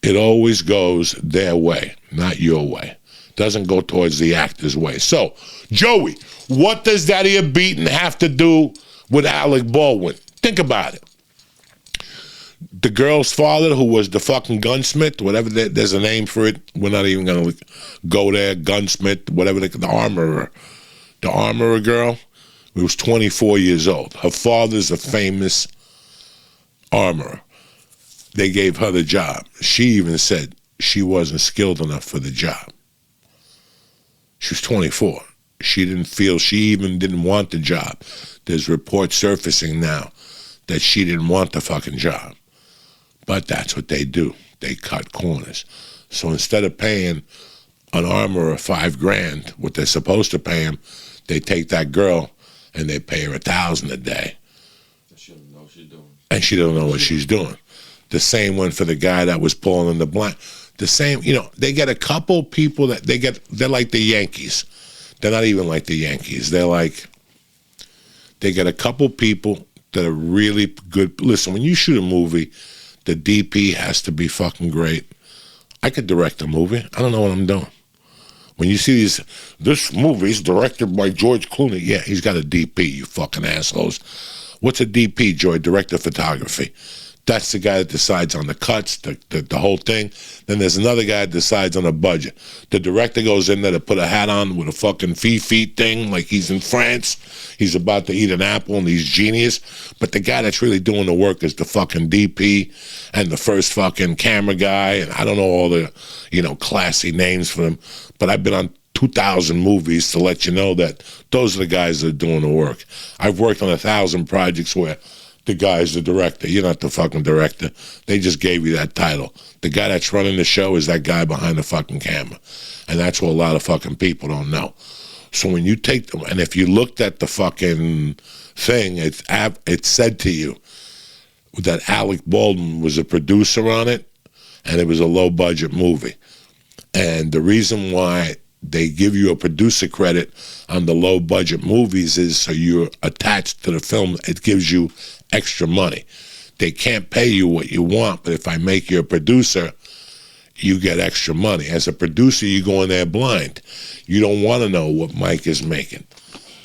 It always goes their way, not your way. Doesn't go towards the actor's way. So, Joey, what does that ear beating have to do with Alec Baldwin? Think about it. The girl's father, who was the fucking gunsmith, whatever, there's a name for it. We're not even going to go there. Gunsmith, whatever, the armorer. The armorer girl, who was 24 years old. Her father's a famous armorer. They gave her the job. She even said she wasn't skilled enough for the job. She was 24. She didn't feel, she even didn't want the job. There's reports surfacing now that she didn't want the fucking job. But that's what they do. They cut corners. So instead of paying an armorer $5,000, what they're supposed to pay him, they take that girl and they pay her $1,000 a day. She don't know what she's doing. And she don't know what she's doing. The same one for the guy that was pulling the blind. The same, they get a couple people they're like the Yankees. They're not even like the Yankees. They get a couple people that are really good. Listen, when you shoot a movie, the DP has to be fucking great. I could direct a movie. I don't know what I'm doing. When you see this movie's directed by George Clooney. Yeah, he's got a DP, you fucking assholes. What's a DP, Joy? Director of photography. That's the guy that decides on the cuts, the whole thing. Then there's another guy that decides on the budget. The director goes in there to put a hat on with a fucking feet thing like he's in France. He's about to eat an apple and he's genius. But the guy that's really doing the work is the fucking DP and the first fucking camera guy. And I don't know all the, classy names for them. But I've been on 2,000 movies to let you know that those are the guys that are doing the work. I've worked on 1,000 projects where the guy's the director. You're not the fucking director. They just gave you that title. The guy that's running the show is that guy behind the fucking camera. And that's what a lot of fucking people don't know. So when you take them, and if you looked at the fucking thing, it said to you that Alec Baldwin was a producer on it, and it was a low-budget movie. And the reason why they give you a producer credit on the low-budget movies is so you're attached to the film. It gives you extra money. They can't pay you what you want, but if I make you a producer, you get extra money. As a producer, you go in there blind. You don't want to know what Mike is making.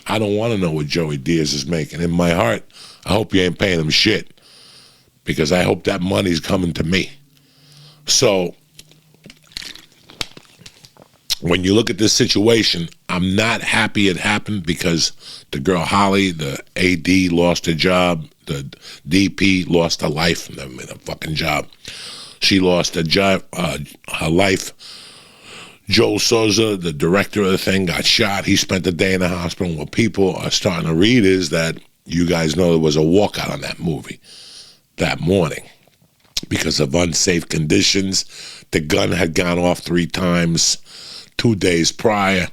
I don't want to know what Joey Diaz is making. In my heart, I hope you ain't paying him shit, because I hope that money's coming to me. So when you look at this situation, I'm not happy it happened because the girl Holly, the AD, lost her job. The DP lost her life in a fucking job. She lost her job, her life. Joel Souza, the director of the thing, got shot. He spent the day in the hospital. What people are starting to read is that you guys know there was a walkout on that movie that morning because of unsafe conditions. The gun had gone off 3 times 2 days prior.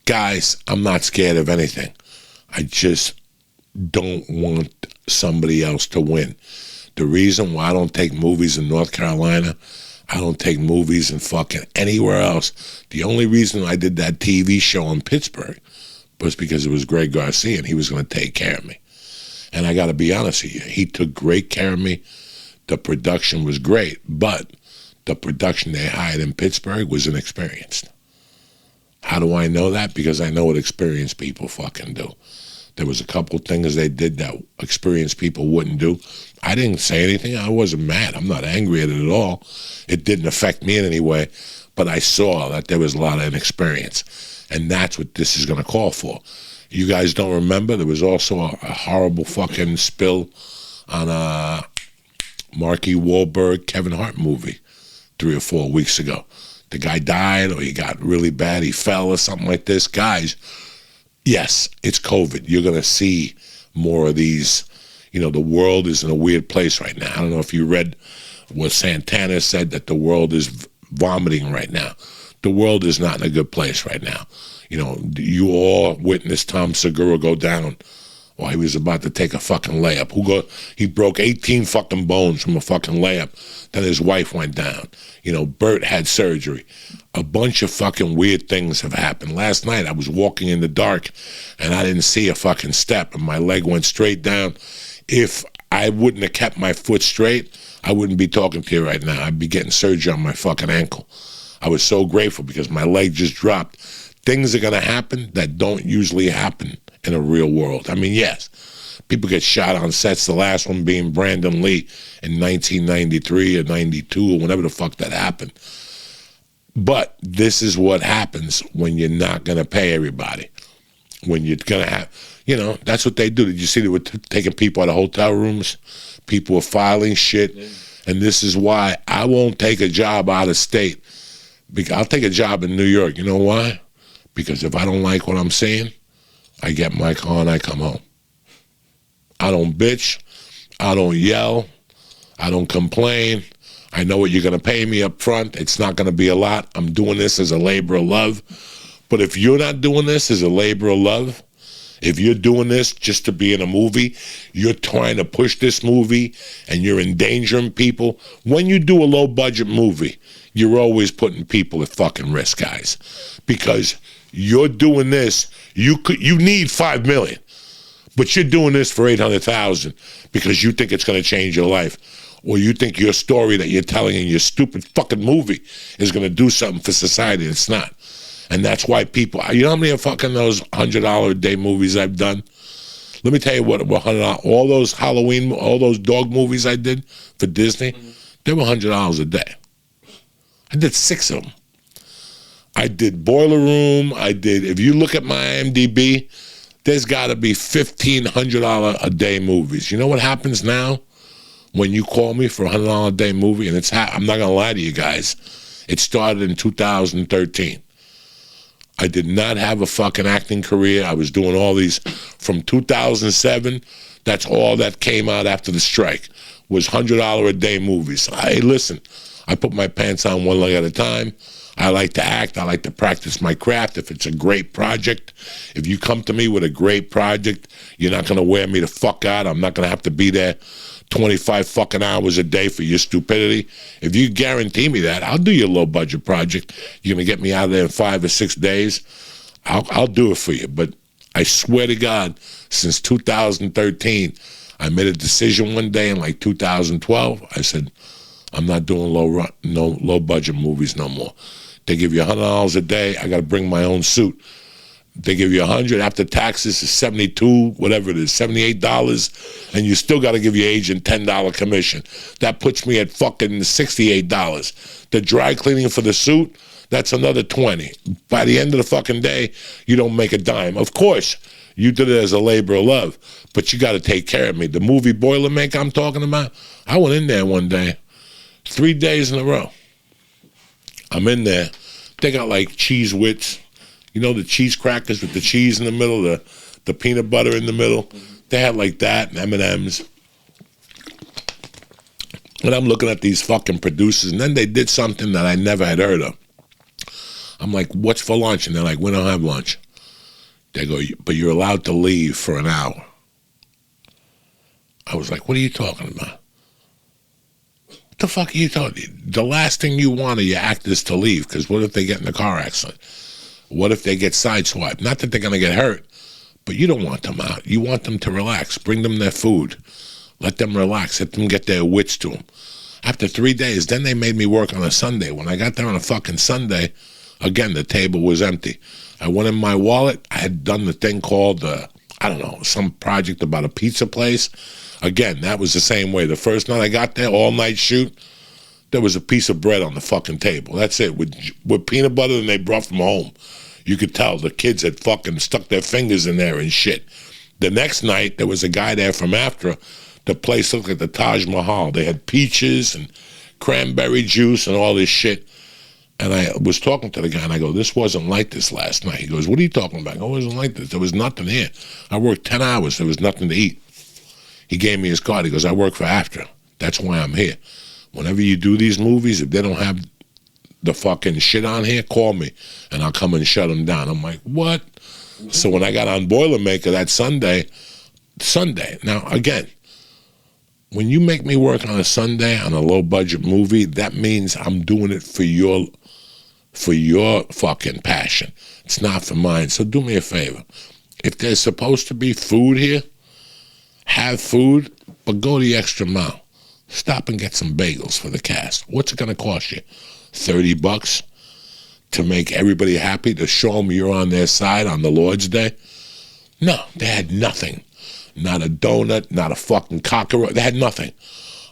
Guys, I'm not scared of anything. I just don't want somebody else to win. The reason why I don't take movies in North Carolina, I don't take movies in fucking anywhere else. The only reason I did that TV show in Pittsburgh was because it was Greg Garcia and he was going to take care of me. And I got to be honest with you, he took great care of me. The production was great, but the production they hired in Pittsburgh was inexperienced. How do I know that? Because I know what experienced people fucking do. There was a couple things they did that experienced people wouldn't do. I didn't say anything. I wasn't mad. I'm not angry at it at all. It didn't affect me in any way, but I saw that there was a lot of inexperience, and that's what this is going to call for. You guys don't remember? There was also a horrible fucking spill on a Marky Wahlberg, Kevin Hart movie 3 or 4 weeks ago. The guy died, or he got really bad, he fell or something like this. Guys, yes, it's COVID. You're going to see more of these. The world is in a weird place right now. I don't know if you read what Santana said, that the world is vomiting right now. The world is not in a good place right now. You all witnessed Tom Segura go down while he was about to take a fucking layup. He broke 18 fucking bones from a fucking layup. Then his wife went down. Bert had surgery. A bunch of fucking weird things have happened. Last night I was walking in the dark and I didn't see a fucking step and my leg went straight down. If I wouldn't have kept my foot straight, I wouldn't be talking to you right now. I'd be getting surgery on my fucking ankle. I was so grateful because my leg just dropped. Things are going to happen that don't usually happen in a real world. I mean, yes, people get shot on sets, the last one being Brandon Lee in 1993 or 92 or whenever the fuck that happened. But this is what happens when you're not going to pay everybody. When you're going to have, that's what they do. Did you see they were taking people out of hotel rooms? People were filing shit. Yeah. And this is why I won't take a job out of state. I'll take a job in New York. You know why? Because if I don't like what I'm seeing, I get my car and I come home. I don't bitch. I don't yell. I don't complain. I know what you're going to pay me up front. It's not going to be a lot. I'm doing this as a labor of love. But if you're not doing this as a labor of love, if you're doing this just to be in a movie, you're trying to push this movie and you're endangering people. When you do a low-budget movie, you're always putting people at fucking risk, guys. Because you're doing this, you need $5 million. But you're doing this for $800,000 because you think it's going to change your life. Or you think your story that you're telling in your stupid fucking movie is going to do something for society. It's not. And that's why people, you know how many of fucking those $100 a day movies I've done? Let me tell you what $100, all those Halloween, all those dog movies I did for Disney, they were $100 a day. I did 6 of them. I did Boiler Room. If you look at my IMDb, there's got to be $1,500 a day movies. You know what happens now? When you call me for a $100 a day movie, and I'm not going to lie to you guys, it started in 2013. I did not have a fucking acting career. I was doing all these from 2007. That's all that came out after the strike was $100 a day movies. Hey, listen, I put my pants on one leg at a time. I like to act. I like to practice my craft. If it's a great project, if you come to me with a great project, you're not going to wear me the fuck out. I'm not going to have to be there 25 fucking hours a day for your stupidity. If you guarantee me that, I'll do your low budget project. You're going to get me out of there in 5 or 6 days. I'll do it for you. But I swear to God, since 2013, I made a decision one day in like 2012. I said, I'm not doing low budget movies no more. They give you $100 a day. I got to bring my own suit. They give you $100 after taxes is $72, whatever it is, $78, and you still got to give your agent $10 commission. That puts me at fucking $68. The dry cleaning for the suit, that's another $20. By the end of the fucking day, you don't make a dime. Of course, you did it as a labor of love, but you got to take care of me. The movie Boilermaker I'm talking about, I went in there one day, 3 days in a row. I'm in there. They got like cheese wits. You know the cheese crackers with the cheese in the middle, the peanut butter in the middle? They had like that and M&Ms. And I'm looking at these fucking producers, and then they did something that I never had heard of. I'm like, what's for lunch? And they're like, we don't have lunch. They go, but you're allowed to leave for an hour. I was like, what are you talking about? What the fuck are you talking? The last thing you want are your actors to leave, because what if they get in a car accident? What if they get sideswiped? Not that they're going to get hurt, but you don't want them out. You want them to relax. Bring them their food. Let them relax. Let them get their wits to them. After 3 days, then they made me work on a Sunday. When I got there on a fucking Sunday, again, the table was empty. I went in my wallet. I had done the thing called, some project about a pizza place. Again, that was the same way. The first night I got there, all-night shoot, there was a piece of bread on the fucking table. That's it, with peanut butter, and they brought from home. You could tell the kids had fucking stuck their fingers in there and shit. The next night, there was a guy there from after. The place looked like the Taj Mahal. They had peaches and cranberry juice and all this shit. And I was talking to the guy, and I go, this wasn't like this last night. He goes, what are you talking about? I go, it wasn't like this. There was nothing here. I worked 10 hours. There was nothing to eat. He gave me his card. He goes, I work for AFTRA. That's why I'm here. Whenever you do these movies, if they don't have the fucking shit on here, call me, and I'll come and shut them down. I'm like, what? So when I got on Boilermaker that Sunday, now again, when you make me work on a Sunday on a low-budget movie, that means I'm doing it for your fucking passion. It's not for mine. So do me a favor. If there's supposed to be food here, have food, but go the extra mile. Stop and get some bagels for the cast. What's it going to cost you? $30 to make everybody happy, to show them you're on their side on the Lord's Day? No, they had nothing. Not a donut, not a fucking cockroach. They had nothing.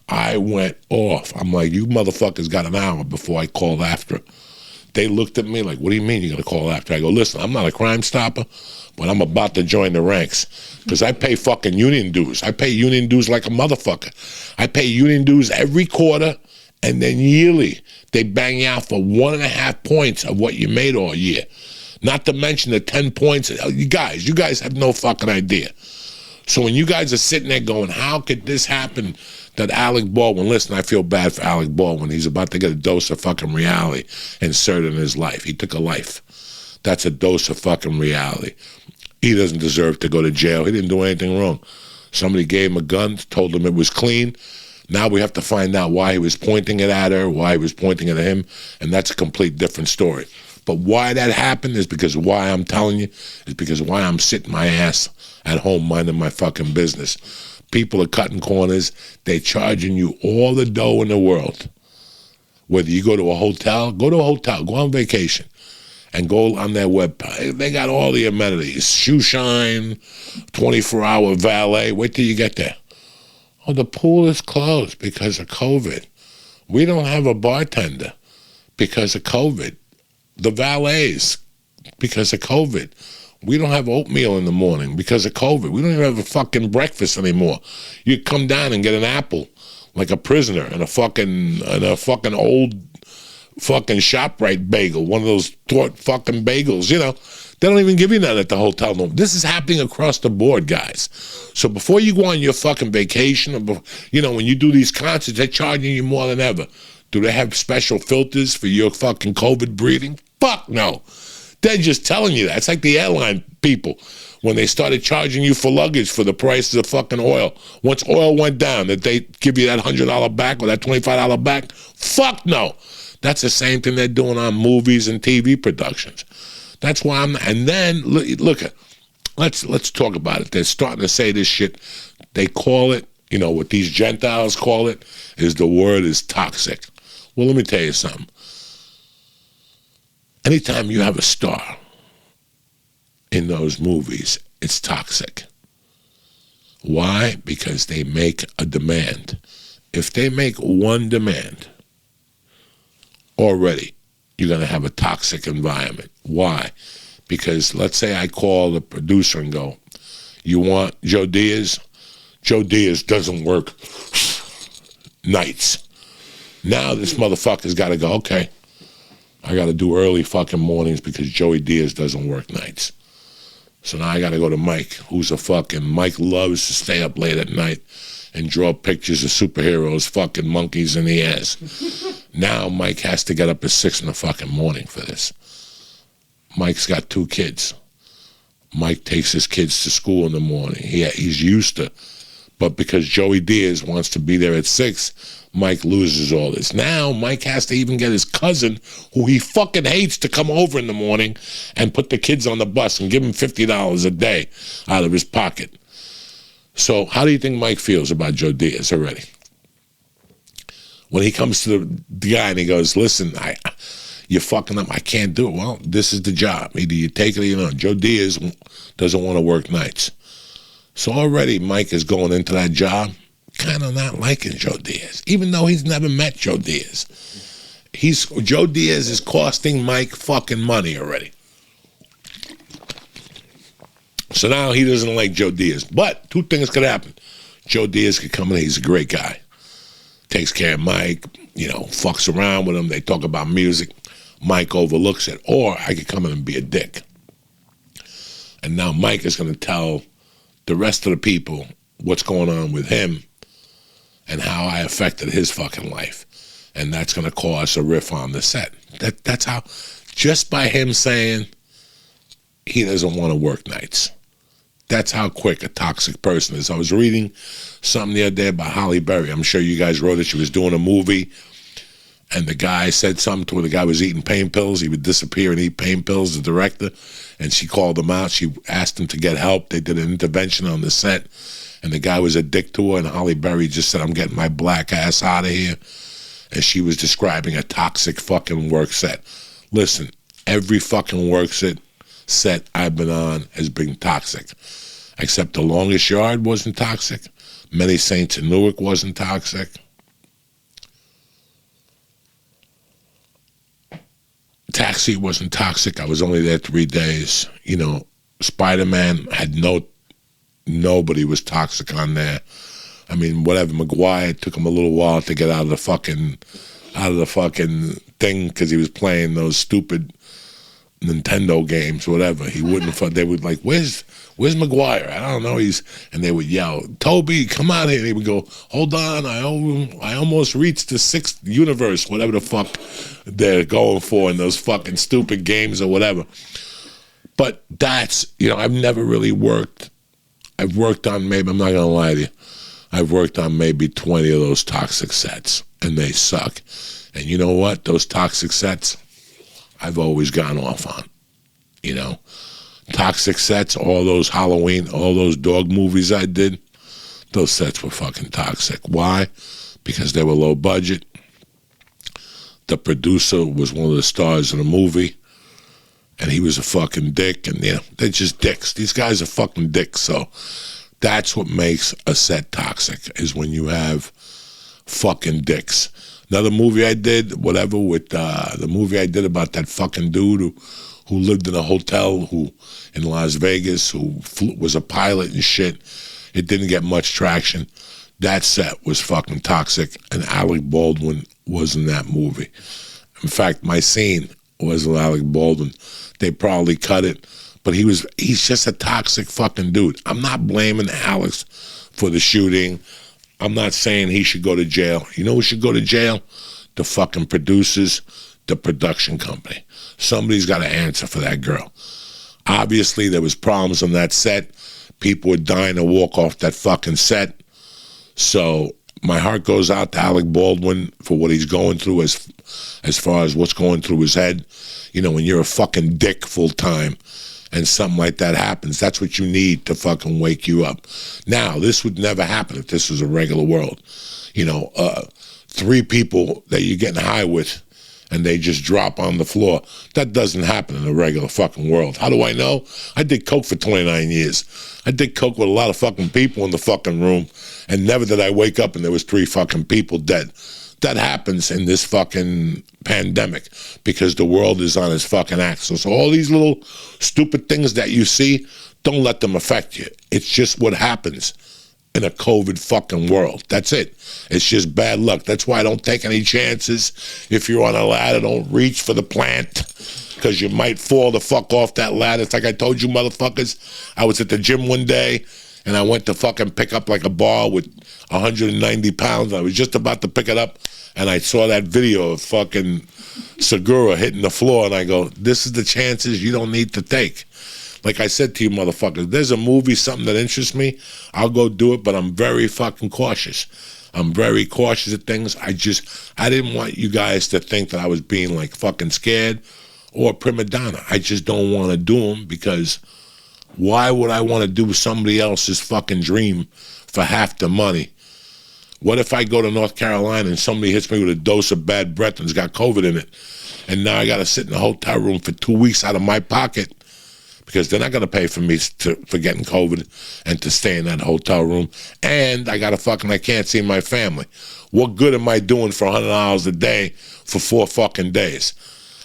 I went off. I'm like, you motherfuckers got an hour before I called AFTRA. They looked at me like, what do you mean you're going to call AFTRA? I go, listen, I'm not a Crime Stopper, but I'm about to join the ranks because I pay fucking union dues. I pay union dues like a motherfucker. I pay union dues every quarter, and then yearly they bang you out for 1.5 points of what you made all year. Not to mention the 10 points. You guys have no fucking idea. So when you guys are sitting there going, how could this happen that Alec Baldwin, listen, I feel bad for Alec Baldwin. He's about to get a dose of fucking reality inserted in his life. He took a life. That's a dose of fucking reality. He doesn't deserve to go to jail. He didn't do anything wrong. Somebody gave him a gun, told him it was clean. Now we have to find out why he was pointing it at her, why he was pointing it at him, and that's a complete different story. But why that happened is because why I'm telling you is because why I'm sitting my ass at home minding my fucking business. People are cutting corners. They're charging you all the dough in the world. Whether you go to a hotel, go on vacation, and go on their website. They got all the amenities, shoe shine, 24-hour valet. Wait till you get there. Oh, the pool is closed because of COVID. We don't have a bartender because of COVID. The valets because of COVID. We don't have oatmeal in the morning because of COVID. We don't even have a fucking breakfast anymore. You come down and get an apple like a prisoner and a fucking old fucking ShopRite bagel, one of those fucking bagels, you know. They don't even give you that at the hotel room. This is happening across the board, guys. So before you go on your fucking vacation, or, you know, when you do these concerts, they're charging you more than ever. Do they have special filters for your fucking COVID breathing? Fuck no. They're just telling you that. It's like the airline people when they started charging you for luggage for the prices of fucking oil. Once oil went down, that they give you that $100 back or that $25 back? Fuck no. That's the same thing they're doing on movies and TV productions. That's why I'm. And then look at. Let's talk about it. They're starting to say this shit. They call it, you know, what these Gentiles call it is the word is toxic. Well, let me tell you something. Anytime you have a star in those movies, it's toxic. Why? Because they make a demand. If they make one demand, already you're going to have a toxic environment. Why? Because let's say I call the producer and go, you want Joe Diaz? Joe Diaz doesn't work nights. Now this motherfucker's got to go, okay, I got to do early fucking mornings because Joey Diaz doesn't work nights. So now I got to go to Mike, Mike loves to stay up late at night and draw pictures of superheroes fucking monkeys in the ass. Now Mike has to get up at 6 in the fucking morning for this. Mike's got 2 kids. Mike takes his kids to school in the morning. He's used to. But because Joey Diaz wants to be there at 6, Mike loses all this. Now Mike has to even get his cousin, who he fucking hates, to come over in the morning and put the kids on the bus and give him $50 a day out of his pocket. So how do you think Mike feels about Joe Diaz already? When he comes to the guy and he goes, listen, you're fucking up. I can't do it. Well, this is the job. Either you take it or you don't. Joe Diaz doesn't want to work nights. So already Mike is going into that job kind of not liking Joe Diaz, even though he's never met Joe Diaz. Joe Diaz is costing Mike fucking money already. So now he doesn't like Joe Diaz. But 2 things could happen. Joe Diaz could come in, he's a great guy. Takes care of Mike, you know, fucks around with him. They talk about music. Mike overlooks it. Or I could come in and be a dick. And now Mike is going to tell the rest of the people what's going on with him and how I affected his fucking life. And that's going to cause a riff on the set. That's how, just by him saying he doesn't want to work nights. That's how quick a toxic person is. I was reading something the other day about Halle Berry. I'm sure you guys wrote it. She was doing a movie, and the guy said something to her. The guy was eating pain pills. He would disappear and eat pain pills, the director, and she called him out. She asked him to get help. They did an intervention on the set, and the guy was a dick to her, and Halle Berry just said, I'm getting my black ass out of here. And she was describing a toxic fucking work set. Listen, every fucking work set I've been on has been toxic. Except The Longest Yard wasn't toxic. Many Saints in Newark wasn't toxic. Taxi wasn't toxic. I was only there 3 days. You know, Spider-Man had nobody was toxic on there. I mean, whatever. McGuire took him a little while to get out of the fucking thing because he was playing those stupid Nintendo games, whatever. He wouldn't. They would like, "Where's McGuire?" I don't know. And they would yell, "Toby, come out here!" And he would go, "Hold on, I almost reached the 6th universe," whatever the fuck they're going for in those fucking stupid games or whatever. But that's, I've never really worked. I've worked on maybe, I'm not gonna lie to you, I've worked on maybe 20 of those toxic sets, and they suck. And you know what? Those toxic sets, I've always gone off on. Toxic sets, all those Halloween, all those dog movies I did, those sets were fucking toxic. Why? Because they were low budget. The producer was one of the stars of the movie, and he was a fucking dick, and they're just dicks. These guys are fucking dicks. So that's what makes a set toxic, is when you have fucking dicks. Another movie I did, whatever, with the movie I did about that fucking dude who lived in a hotel in Las Vegas, who was a pilot and shit. It didn't get much traction. That set was fucking toxic, and Alec Baldwin was in that movie. In fact, my scene was with Alec Baldwin. They probably cut it, but he's just a toxic fucking dude. I'm not blaming Alex for the shooting. I'm not saying he should go to jail. You know who should go to jail? The fucking producers, the production company. Somebody's got to answer for that girl. Obviously, there was problems on that set. People were dying to walk off that fucking set. So my heart goes out to Alec Baldwin for what he's going through as far as what's going through his head. When you're a fucking dick full time and something like that happens, that's what you need to fucking wake you up. Now, this would never happen if this was a regular world. 3 people that you're getting high with and they just drop on the floor. That doesn't happen in a regular fucking world. How do I know? I did coke for 29 years. I did coke with a lot of fucking people in the fucking room, and never did I wake up and there was 3 fucking people dead. That happens in this fucking pandemic because the world is on its fucking axle. So all these little stupid things that you see, don't let them affect you. It's just what happens in a COVID fucking world. That's it. It's just bad luck. That's why I don't take any chances. If you're on a ladder, don't reach for the plant, because you might fall the fuck off that ladder. It's like I told you motherfuckers, I was at the gym one day, and I went to fucking pick up like a bar with 190 pounds. I was just about to pick it up, and I saw that video of fucking Segura hitting the floor, and I go, this is the chances you don't need to take. Like I said to you motherfuckers, there's a movie, something that interests me, I'll go do it, but I'm very fucking cautious. I'm very cautious of things. I didn't want you guys to think that I was being like fucking scared or prima donna. I just don't want to do them, because why would I want to do somebody else's fucking dream for half the money? What if I go to North Carolina and somebody hits me with a dose of bad breath and's got COVID in it, and now I got to sit in a hotel room for 2 weeks out of my pocket, because they're not going to pay for me for getting COVID and to stay in that hotel room, and I can't see my family. What good am I doing for $100 a day for 4 fucking days?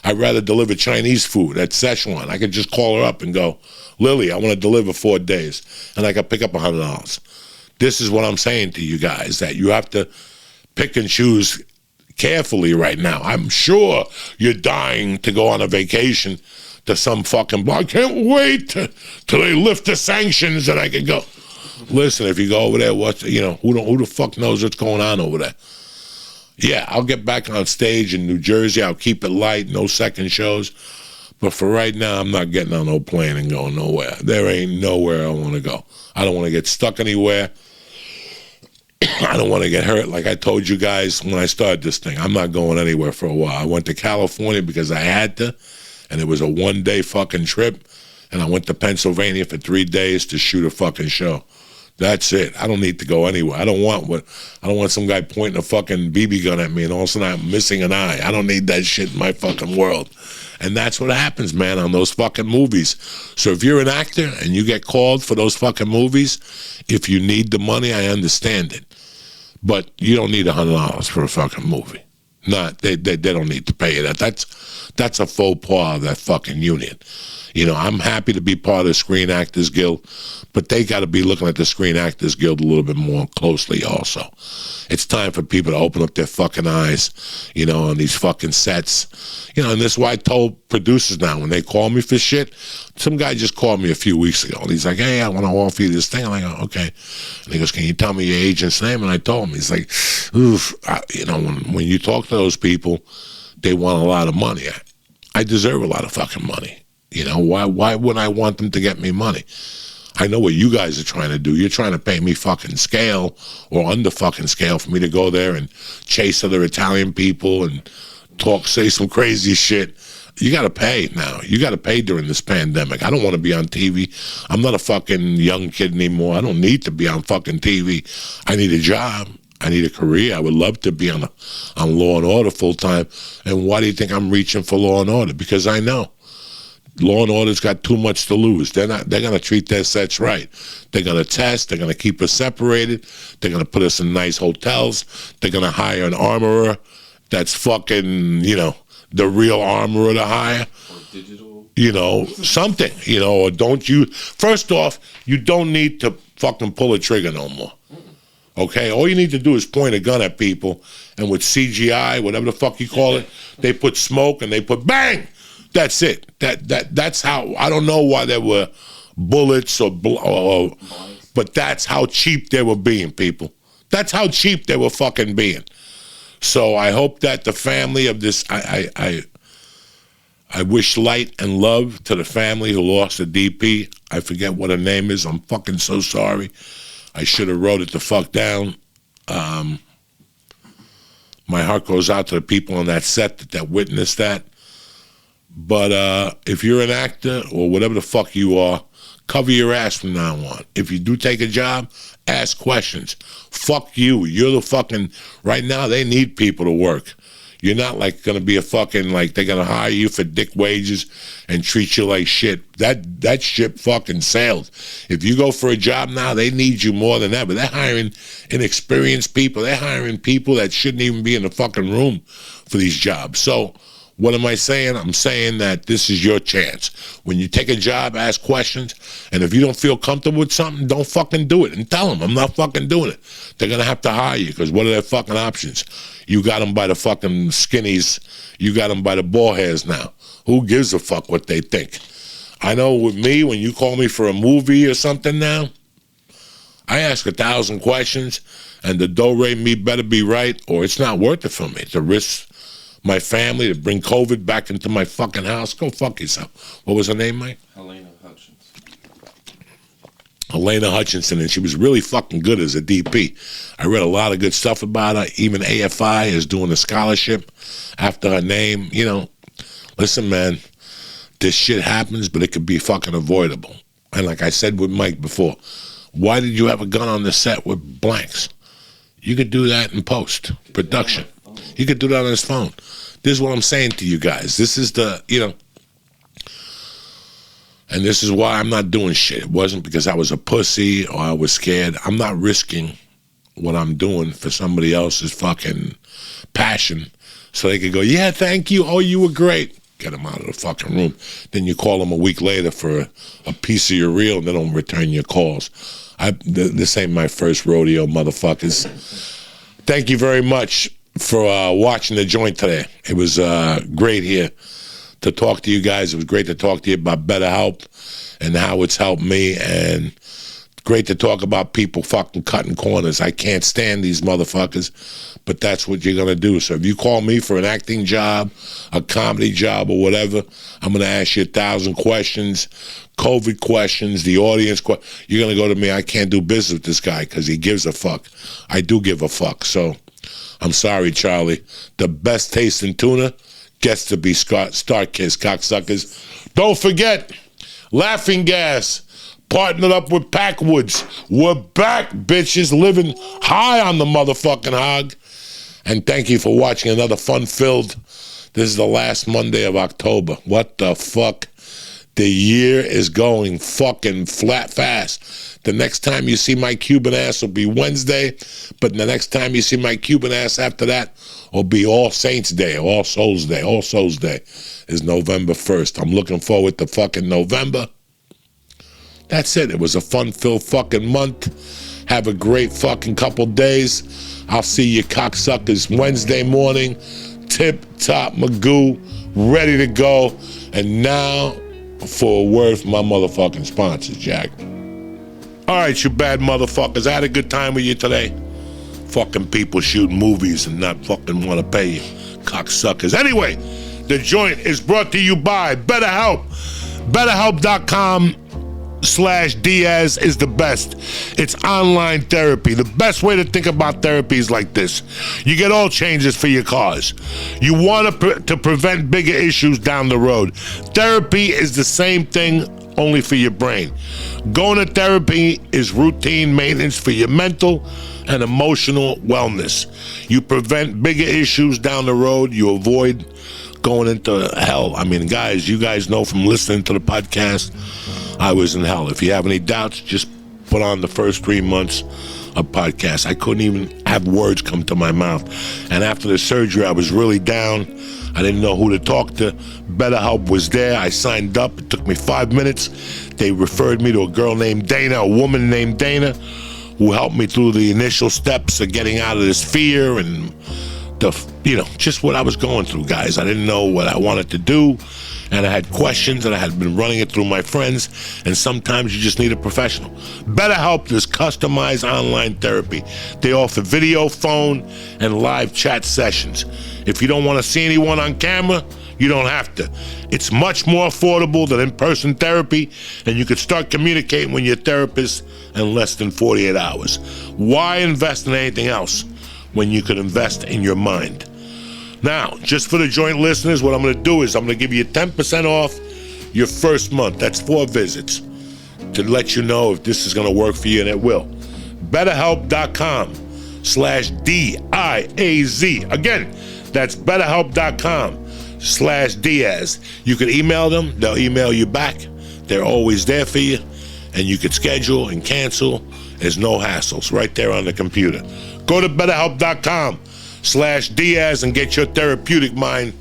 I'd rather deliver Chinese food at Szechuan. I could just call her up and go, Lily, I want to deliver 4 days, and I could pick up $100. This is what I'm saying to you guys, that you have to pick and choose carefully right now. I'm sure you're dying to go on a vacation to some fucking bar. I can't wait till they lift the sanctions and I can go. Listen, if you go over there, who the fuck knows what's going on over there? Yeah, I'll get back on stage in New Jersey. I'll keep it light, no second shows. But for right now, I'm not getting on no plane and going nowhere. There ain't nowhere I want to go. I don't want to get stuck anywhere. I don't want to get hurt. Like I told you guys when I started this thing, I'm not going anywhere for a while. I went to California because I had to, and it was a 1-day fucking trip, and I went to Pennsylvania for 3 days to shoot a fucking show. That's it. I don't need to go anywhere. I don't want some guy pointing a fucking BB gun at me and all of a sudden I'm missing an eye. I don't need that shit in my fucking world. And that's what happens, man, on those fucking movies. So if you're an actor and you get called for those fucking movies, if you need the money, I understand it. But you don't need $100 for a fucking movie. They don't need to pay you that. That's a faux pas of that fucking union. I'm happy to be part of the Screen Actors Guild, but they got to be looking at the Screen Actors Guild a little bit more closely also. It's time for people to open up their fucking eyes, on these fucking sets. And this is why I told producers now, when they call me for shit, some guy just called me a few weeks ago, and he's like, hey, I want to offer you this thing. I'm like, oh, okay. And he goes, can you tell me your agent's name? And I told him. He's like, oof, when you talk to those people, they want a lot of money. I deserve a lot of fucking money. Why wouldn't I want them to get me money? I know what you guys are trying to do. You're trying to pay me fucking scale or under fucking scale for me to go there and chase other Italian people and say some crazy shit. You got to pay now. You got to pay during this pandemic. I don't want to be on TV. I'm not a fucking young kid anymore. I don't need to be on fucking TV. I need a job. I need a career. I would love to be on Law and Order full time. And why do you think I'm reaching for Law and Order? Because I know Law and Order's got too much to lose. They're going to treat their sets right. They're going to test. They're going to keep us separated. They're going to put us in nice hotels. They're going to hire an armorer that's fucking, the real armorer to hire. Or digital. Something, or don't you, first off, you don't need to fucking pull a trigger no more. Okay? All you need to do is point a gun at people, and with CGI, whatever the fuck you call it, they put smoke and they put bang! That's it. That's how, I don't know why there were bullets but that's how cheap they were being, people. That's how cheap they were fucking being. So I hope that the family of this, I wish light and love to the family who lost a DP. I forget what her name is. I'm fucking so sorry. I should have wrote it the fuck down. My heart goes out to the people on that set that witnessed that. But if you're an actor or whatever the fuck you are, cover your ass from now on. If you do take a job, ask questions. Fuck you. You're the fucking, right now they need people to work. You're not like going to be a fucking, like they're going to hire you for dick wages and treat you like shit. That ship fucking sailed. If you go for a job now, they need you more than ever. They're hiring inexperienced people. They're hiring people that shouldn't even be in the fucking room for these jobs. So what am I saying? I'm saying that this is your chance. When you take a job, ask questions, and if you don't feel comfortable with something, don't fucking do it. And tell them, I'm not fucking doing it. They're going to have to hire you, because what are their fucking options? You got them by the fucking skinnies. You got them by the ball hairs now. Who gives a fuck what they think? I know with me, when you call me for a movie or something now, I ask 1,000 questions, and the do-re me better be right, or it's not worth it for me to risk my family, to bring COVID back into my fucking house. Go fuck yourself. What was her name, Mike? Helena Hutchinson, and she was really fucking good as a DP. I read a lot of good stuff about her. Even AFI is doing a scholarship after her name. Listen, man, this shit happens, but it could be fucking avoidable. And like I said with Mike before, why did you have a gun on the set with blanks? You could do that in post-production. He could do that on his phone. This is what I'm saying to you guys. This is the, and this is why I'm not doing shit. It wasn't because I was a pussy or I was scared. I'm not risking what I'm doing for somebody else's fucking passion so they could go, yeah, thank you. Oh, you were great. Get them out of the fucking room. Then you call them a week later for a piece of your reel and they don't return your calls. This ain't my first rodeo, motherfuckers. Thank you very much for watching the joint today. It was great here to talk to you guys. It was great to talk to you about BetterHelp and how it's helped me, and great to talk about people fucking cutting corners. I can't stand these motherfuckers, but that's what you're going to do. So if you call me for an acting job, a comedy job, or whatever, I'm going to ask you 1,000 questions, COVID questions, the audience you're going to go to me, I can't do business with this guy because he gives a fuck. I do give a fuck. So I'm sorry, Charlie. The best tasting tuna gets to be Starkist, cocksuckers. Don't forget, Laughing Gas, partnered up with Packwoods. We're back, bitches, living high on the motherfucking hog. And thank you for watching another fun-filled. This is the last Monday of October. What the fuck? The year is going fucking flat fast. The next time you see my Cuban ass will be Wednesday, but the next time you see my Cuban ass after that will be All Saints Day, All Souls Day. All Souls Day is November 1st. I'm looking forward to fucking November. That's it. It was a fun-filled fucking month. Have a great fucking couple days. I'll see you cocksuckers Wednesday morning. Tip-top Magoo, ready to go. And now for a word from my motherfucking sponsors, Jack. All right, you bad motherfuckers. I had a good time with you today. Fucking people shooting movies and not fucking want to pay you. Cocksuckers. Anyway, the joint is brought to you by BetterHelp. BetterHelp.com/Diaz is the best. It's online therapy. The best way to think about therapy is like this. You get oil changes for your cars. You want to prevent bigger issues down the road. Therapy is the same thing, only for your brain. Going to therapy is routine maintenance for your mental and emotional wellness. You prevent bigger issues down the road. You avoid going into hell. I mean, guys, you guys know from listening to the podcast, I was in hell. If you have any doubts, just put on the first 3 months of podcast. I couldn't even have words come to my mouth. And after the surgery, I was really down. I didn't know who to talk to. BetterHelp was there. I signed up. It took me 5 minutes. They referred me to a girl named Dana, a woman named Dana, who helped me through the initial steps of getting out of this fear and just what I was going through, guys. I didn't know what I wanted to do, and I had questions, and I had been running it through my friends, and sometimes you just need a professional. BetterHelp is customized online therapy. They offer video, phone, and live chat sessions. If you don't want to see anyone on camera, you don't have to. It's much more affordable than in-person therapy, and you can start communicating with your therapist in less than 48 hours. Why invest in anything else when you could invest in your mind? Now, just for the joint listeners, what I'm going to do is I'm going to give you 10% off your first month. That's 4 visits to let you know if this is going to work for you, and it will. BetterHelp.com/DIAZ. Again, that's BetterHelp.com/Diaz. You can email them. They'll email you back. They're always there for you, and you can schedule and cancel. There's no hassles right there on the computer. Go to BetterHelp.com/Diaz and get your therapeutic mind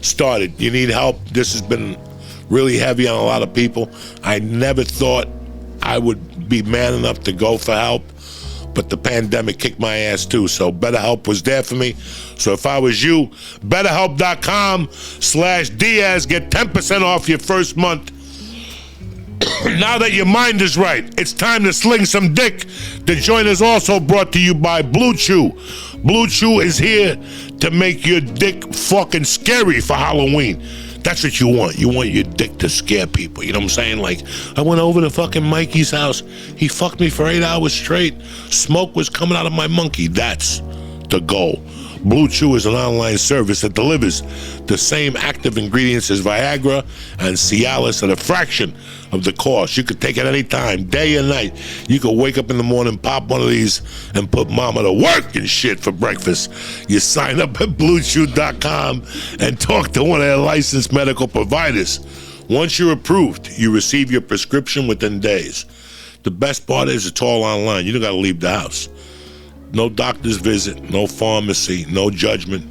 started. You need help. This has been really heavy on a lot of people. I never thought I would be man enough to go for help, but the pandemic kicked my ass too, so BetterHelp was there for me. So if I was you, BetterHelp.com/Diaz, get 10% off your first month. Now that your mind is right, it's time to sling some dick. The joint is also brought to you by Bluechew. Bluechew is here to make your dick fucking scary for Halloween. That's what you want. You want your dick to scare people. You know what I'm saying? Like, I went over to fucking Mikey's house. He fucked me for 8 hours straight. Smoke was coming out of my monkey. That's the goal. Bluechew is an online service that delivers the same active ingredients as Viagra and Cialis at a fraction of the cost. You could take it any time, day or night. You could wake up in the morning, pop one of these, and put mama to work and shit for breakfast. You sign up at BlueChew.com and talk to one of their licensed medical providers. Once you're approved, you receive your prescription within days. The best part is it's all online. You don't got to leave the house. No doctor's visit, no pharmacy, no judgment,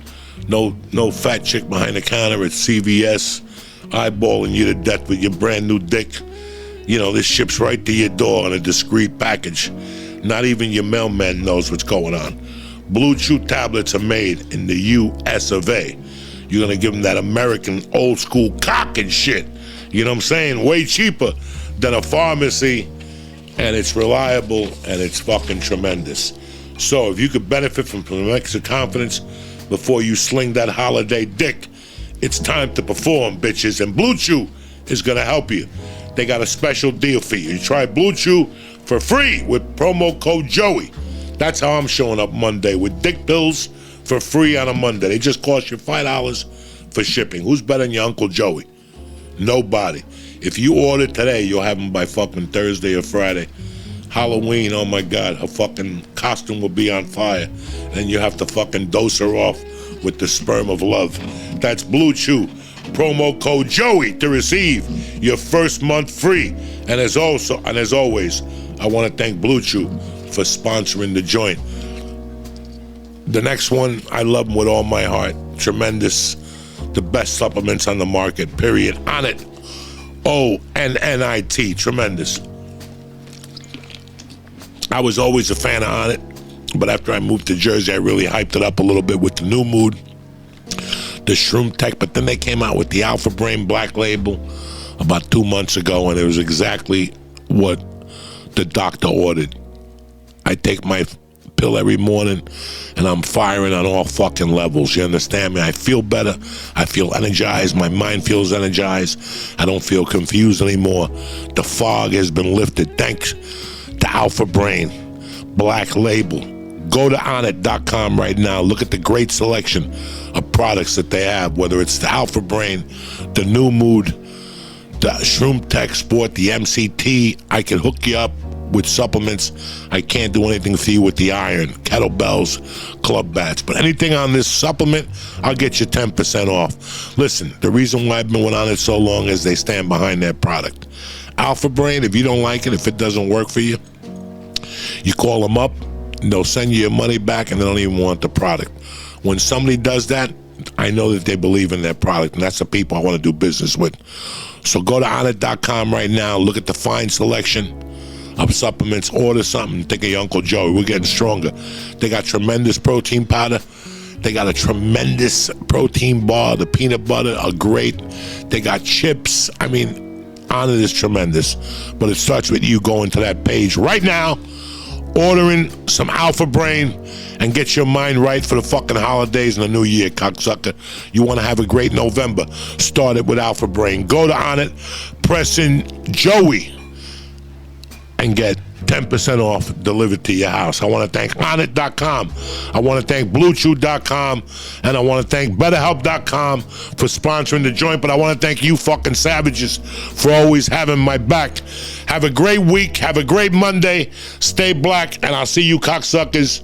no fat chick behind the counter at CVS eyeballing you to death with your brand new dick. You know, this ships right to your door in a discreet package. Not even your mailman knows what's going on. Bluechew tablets are made in the US of A. You're gonna give them that American old school cock and shit. You know what I'm saying? Way cheaper than a pharmacy, and it's reliable and it's fucking tremendous. So if you could benefit from some extra confidence before you sling that holiday dick, it's time to perform, bitches. And Bluechew is going to help you. They got a special deal for you. You try Bluechew for free with promo code Joey. That's how I'm showing up Monday, with dick pills for free on a Monday. They just cost you $5 for shipping. Who's better than your Uncle Joey? Nobody. If you order today, you'll have them by fucking Thursday or Friday. Halloween, oh my God, her fucking costume will be on fire. And you have to fucking dose her off with the sperm of love. That's Bluechew. Promo code Joey to receive your first month free. And as always, I want to thank Bluechew for sponsoring the joint. The next one, I love them with all my heart. Tremendous. The best supplements on the market, period. Onnit. Onnit. Tremendous. I was always a fan of Onnit, but after I moved to Jersey, I really hyped it up a little bit with the new mood. the Shroom Tech, but then they came out with the Alpha Brain Black Label about 2 months ago, and it was exactly what the doctor ordered. I take my pill every morning, and I'm firing on all fucking levels. You understand me? I feel better. I feel energized. My mind feels energized. I don't feel confused anymore. The fog has been lifted thanks to Alpha Brain Black Label. Go to Onnit.com right now. Look at the great selection of products that they have, whether it's the Alpha Brain, the New Mood, the Shroom Tech Sport, the MCT. I can hook you up with supplements. I can't do anything for you with the iron, kettlebells, club bats, but anything on this supplement, I'll get you 10% off. Listen, the reason why I've been on it so long is they stand behind their product. Alpha Brain, if you don't like it, if it doesn't work for you, you call them up, and they'll send you your money back, and they don't even want the product. When somebody does that, I know that they believe in their product, and that's the people I want to do business with. So go to Onnit.com right now, look at the fine selection of supplements, order something, think of your Uncle Joey. We're getting stronger. They got tremendous protein powder. They got a tremendous protein bar. The peanut butter are great. They got chips. I mean, Onnit is tremendous. But it starts with you going to that page right now, ordering some Alpha Brain, and get your mind right for the fucking holidays and the new year, cocksucker. You want to have a great November. Start it with Alpha Brain. Go to Onnit, press in Joey, and get 10% off delivered to your house. I want to thank Onnit.com. I want to thank BlueChew.com. And I want to thank BetterHelp.com for sponsoring the joint. But I want to thank you fucking savages for always having my back. Have a great week. Have a great Monday. Stay black. And I'll see you cocksuckers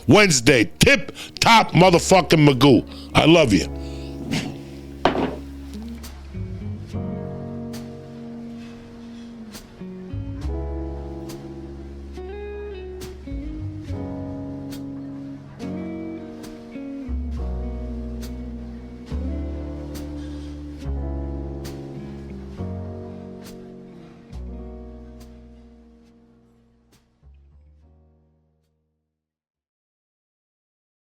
Wednesday. Tip top motherfucking Magoo. I love you.